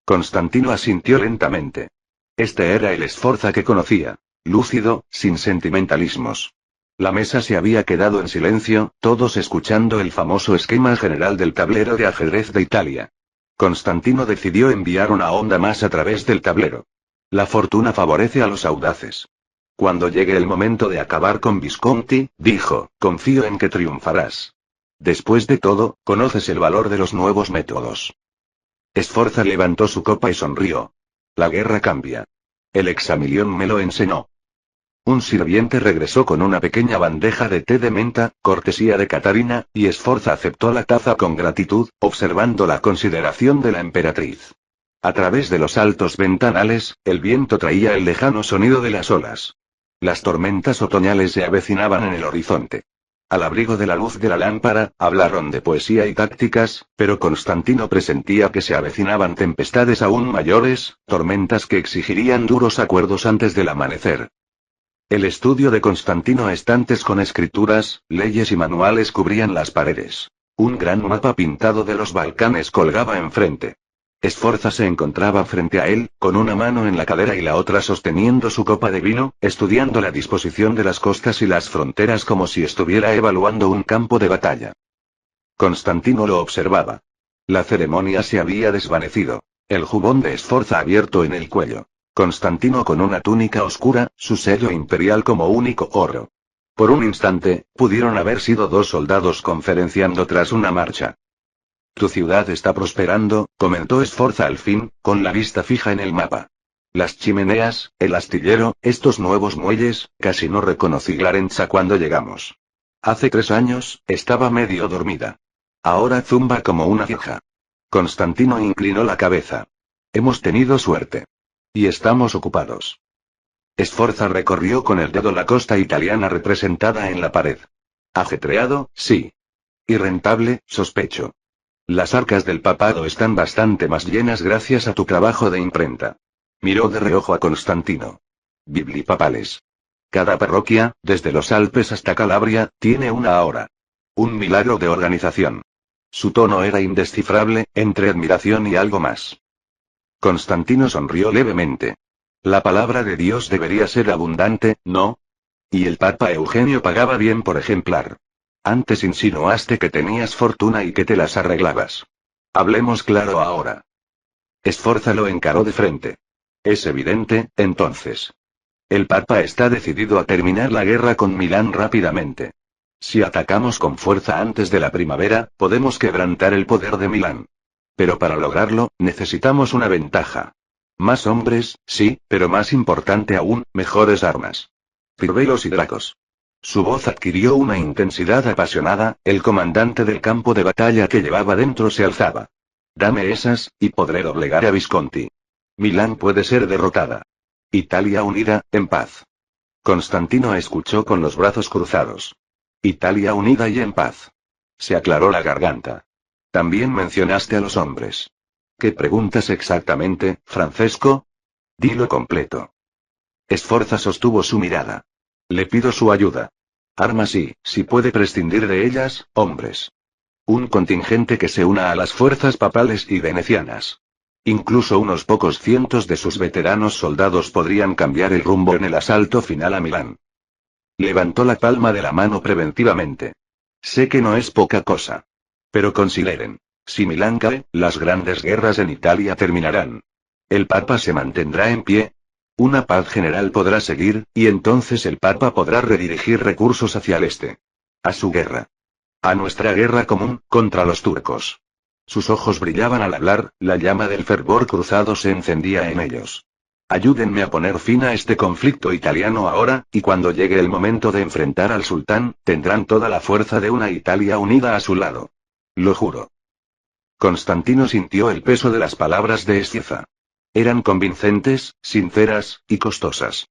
Constantino asintió lentamente. Este era el Sforza que conocía. Lúcido, sin sentimentalismos. La mesa se había quedado en silencio, todos escuchando el famoso esquema general del tablero de ajedrez de Italia. Constantino decidió enviar una onda más a través del tablero. La fortuna favorece a los audaces. Cuando llegue el momento de acabar con Visconti, dijo, confío en que triunfarás. Después de todo, conoces el valor de los nuevos métodos. Sforza levantó su copa y sonrió. La guerra cambia. El examilión me lo enseñó. Un sirviente regresó con una pequeña bandeja de té de menta, cortesía de Catarina, y Sforza aceptó la taza con gratitud, observando la consideración de la emperatriz. A través de los altos ventanales, el viento traía el lejano sonido de las olas. Las tormentas otoñales se avecinaban en el horizonte. Al abrigo de la luz de la lámpara, hablaron de poesía y tácticas, pero Constantino presentía que se avecinaban tempestades aún mayores, tormentas que exigirían duros acuerdos antes del amanecer. El estudio de Constantino, estantes con escrituras, leyes y manuales cubrían las paredes. Un gran mapa pintado de los Balcanes colgaba enfrente. Sforza se encontraba frente a él, con una mano en la cadera y la otra sosteniendo su copa de vino, estudiando la disposición de las costas y las fronteras como si estuviera evaluando un campo de batalla. Constantino lo observaba. La ceremonia se había desvanecido. El jubón de Sforza abierto en el cuello. Constantino con una túnica oscura, su sello imperial como único oro. Por un instante, pudieron haber sido dos soldados conferenciando tras una marcha. Tu ciudad está prosperando, comentó Sforza al fin, con la vista fija en el mapa. Las chimeneas, el astillero, estos nuevos muelles, casi no reconocí Glarenza cuando llegamos. Hace 3 años, estaba medio dormida. Ahora zumba como una vieja. Constantino inclinó la cabeza. Hemos tenido suerte. Y estamos ocupados. Sforza recorrió con el dedo la costa italiana representada en la pared. Ajetreado, sí. Y rentable, sospecho. Las arcas del papado están bastante más llenas gracias a tu trabajo de imprenta. Miró de reojo a Constantino. Biblipapales. Cada parroquia, desde los Alpes hasta Calabria, tiene una ahora. Un milagro de organización. Su tono era indescifrable, entre admiración y algo más. Constantino sonrió levemente. La palabra de Dios debería ser abundante, ¿no? Y el Papa Eugenio pagaba bien por ejemplar. Antes insinuaste que tenías fortuna y que te las arreglabas. Hablemos claro ahora. Sforza lo encaró de frente. Es evidente, entonces. El Papa está decidido a terminar la guerra con Milán rápidamente. Si atacamos con fuerza antes de la primavera, podemos quebrantar el poder de Milán. Pero para lograrlo, necesitamos una ventaja. Más hombres, sí, pero más importante aún, mejores armas. Cirbelos y dracos. Su voz adquirió una intensidad apasionada, el comandante del campo de batalla que llevaba dentro se alzaba. Dame esas, y podré doblegar a Visconti. Milán puede ser derrotada. Italia unida, en paz. Constantino escuchó con los brazos cruzados. Italia unida y en paz. Se aclaró la garganta. También mencionaste a los hombres. ¿Qué preguntas exactamente, Francesco? Dilo completo. Sforza sostuvo su mirada. Le pido su ayuda. Armas y, si puede prescindir de ellas, hombres. Un contingente que se una a las fuerzas papales y venecianas. Incluso unos pocos cientos de sus veteranos soldados podrían cambiar el rumbo en el asalto final a Milán. Levantó la palma de la mano preventivamente. Sé que no es poca cosa. Pero consideren. Si Milán cae, las grandes guerras en Italia terminarán. El Papa se mantendrá en pie. Una paz general podrá seguir, y entonces el Papa podrá redirigir recursos hacia el este. A su guerra. A nuestra guerra común, contra los turcos. Sus ojos brillaban al hablar, la llama del fervor cruzado se encendía en ellos. Ayúdenme a poner fin a este conflicto italiano ahora, y cuando llegue el momento de enfrentar al sultán, tendrán toda la fuerza de una Italia unida a su lado. Lo juro. Constantino sintió el peso de las palabras de Sforza. Eran convincentes, sinceras, y costosas.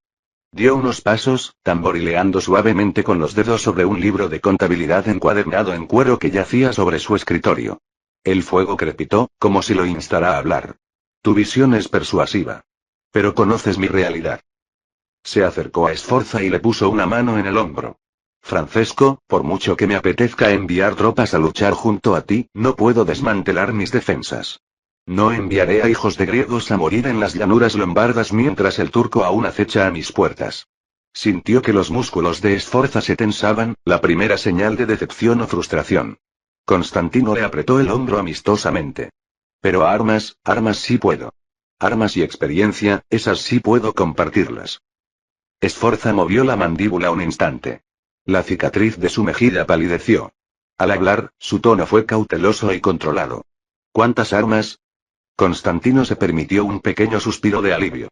Dio unos pasos, tamborileando suavemente con los dedos sobre un libro de contabilidad encuadernado en cuero que yacía sobre su escritorio. El fuego crepitó, como si lo instara a hablar. Tu visión es persuasiva. Pero conoces mi realidad. Se acercó a Sforza y le puso una mano en el hombro. Francesco, por mucho que me apetezca enviar tropas a luchar junto a ti, no puedo desmantelar mis defensas. No enviaré a hijos de griegos a morir en las llanuras lombardas mientras el turco aún acecha a mis puertas. Sintió que los músculos de Sforza se tensaban, la primera señal de decepción o frustración. Constantino le apretó el hombro amistosamente. Pero armas sí puedo. Armas y experiencia, esas sí puedo compartirlas. Sforza movió la mandíbula un instante. La cicatriz de su mejilla palideció. Al hablar, su tono fue cauteloso y controlado. ¿Cuántas armas? Constantino se permitió un pequeño suspiro de alivio.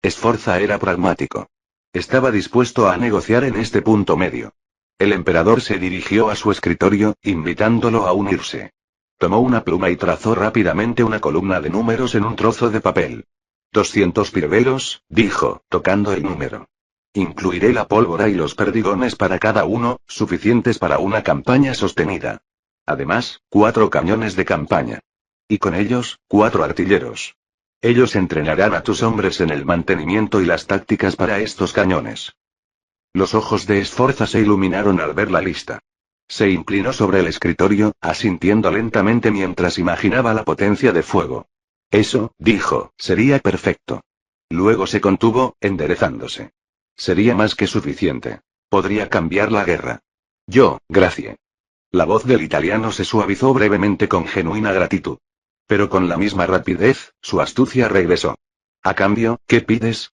Sforza era pragmático. Estaba dispuesto a negociar en este punto medio. El emperador se dirigió a su escritorio, invitándolo a unirse. Tomó una pluma y trazó rápidamente una columna de números en un trozo de papel. 200 pirbelos, dijo, tocando el número. Incluiré la pólvora y los perdigones para cada uno, suficientes para una campaña sostenida. Además, 4 cañones de campaña. Y con ellos, 4 artilleros. Ellos entrenarán a tus hombres en el mantenimiento y las tácticas para estos cañones. Los ojos de Sforza se iluminaron al ver la lista. Se inclinó sobre el escritorio, asintiendo lentamente mientras imaginaba la potencia de fuego. Eso, dijo, sería perfecto. Luego se contuvo, enderezándose. Sería más que suficiente. Podría cambiar la guerra. Gracias. La voz del italiano se suavizó brevemente con genuina gratitud. Pero con la misma rapidez, su astucia regresó. A cambio, ¿qué pides?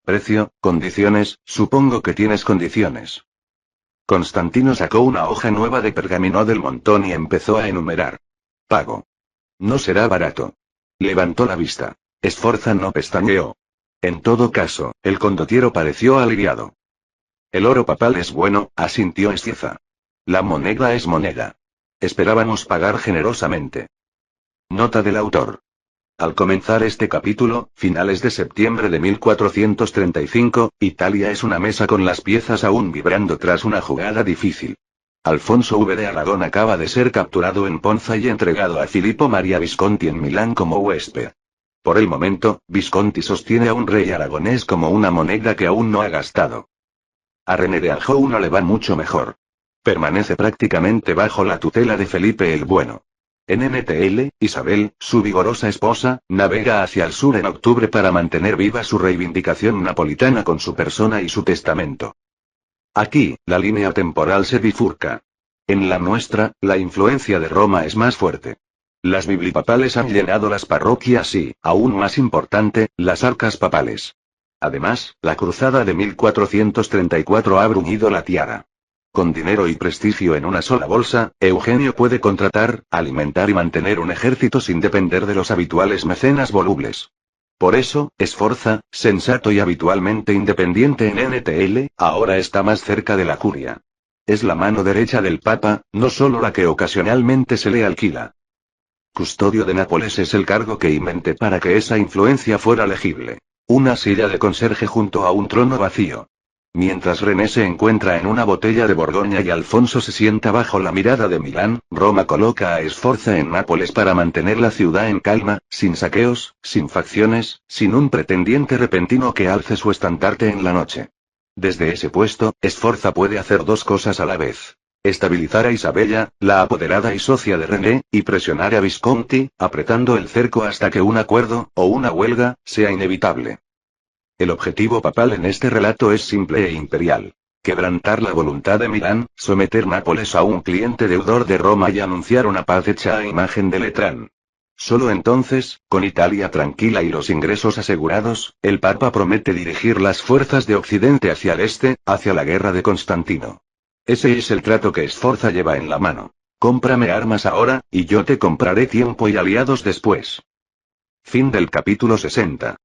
Precio, condiciones, supongo que tienes condiciones. Constantino sacó una hoja nueva de pergamino del montón y empezó a enumerar. Pago. No será barato. Levantó la vista. Sforza no pestañeó. En todo caso, el condottiero pareció aliviado. El oro papal es bueno, asintió Sciezza. La moneda es moneda. Esperábamos pagar generosamente. Nota del autor. Al comenzar este capítulo, finales de septiembre de 1435, Italia es una mesa con las piezas aún vibrando tras una jugada difícil. Alfonso V de Aragón acaba de ser capturado en Ponza y entregado a Filippo Maria Visconti en Milán como huésped. Por el momento, Visconti sostiene a un rey aragonés como una moneda que aún no ha gastado. A René de Anjou no le va mucho mejor. Permanece prácticamente bajo la tutela de Felipe el Bueno. En NTL, Isabel, su vigorosa esposa, navega hacia el sur en octubre para mantener viva su reivindicación napolitana con su persona y su testamento. Aquí, la línea temporal se bifurca. En la nuestra, la influencia de Roma es más fuerte. Las biblipapales han llenado las parroquias y, aún más importante, las arcas papales. Además, la cruzada de 1434 ha bruñido la tiara. Con dinero y prestigio en una sola bolsa, Eugenio puede contratar, alimentar y mantener un ejército sin depender de los habituales mecenas volubles. Por eso, Sforza, sensato y habitualmente independiente en NTL, ahora está más cerca de la curia. Es la mano derecha del Papa, no solo la que ocasionalmente se le alquila. Custodio de Nápoles es el cargo que inventé para que esa influencia fuera legible. Una silla de conserje junto a un trono vacío. Mientras René se encuentra en una botella de Borgoña y Alfonso se sienta bajo la mirada de Milán, Roma coloca a Sforza en Nápoles para mantener la ciudad en calma, sin saqueos, sin facciones, sin un pretendiente repentino que alce su estandarte en la noche. Desde ese puesto, Sforza puede hacer dos cosas a la vez. Estabilizar a Isabella, la apoderada y socia de René, y presionar a Visconti, apretando el cerco hasta que un acuerdo, o una huelga, sea inevitable. El objetivo papal en este relato es simple e imperial. Quebrantar la voluntad de Milán, someter Nápoles a un cliente deudor de Roma y anunciar una paz hecha a imagen de Letrán. Solo entonces, con Italia tranquila y los ingresos asegurados, el Papa promete dirigir las fuerzas de Occidente hacia el este, hacia la guerra de Constantino. Ese es el trato que Sforza lleva en la mano. Cómprame armas ahora, y yo te compraré tiempo y aliados después. Fin del capítulo 60.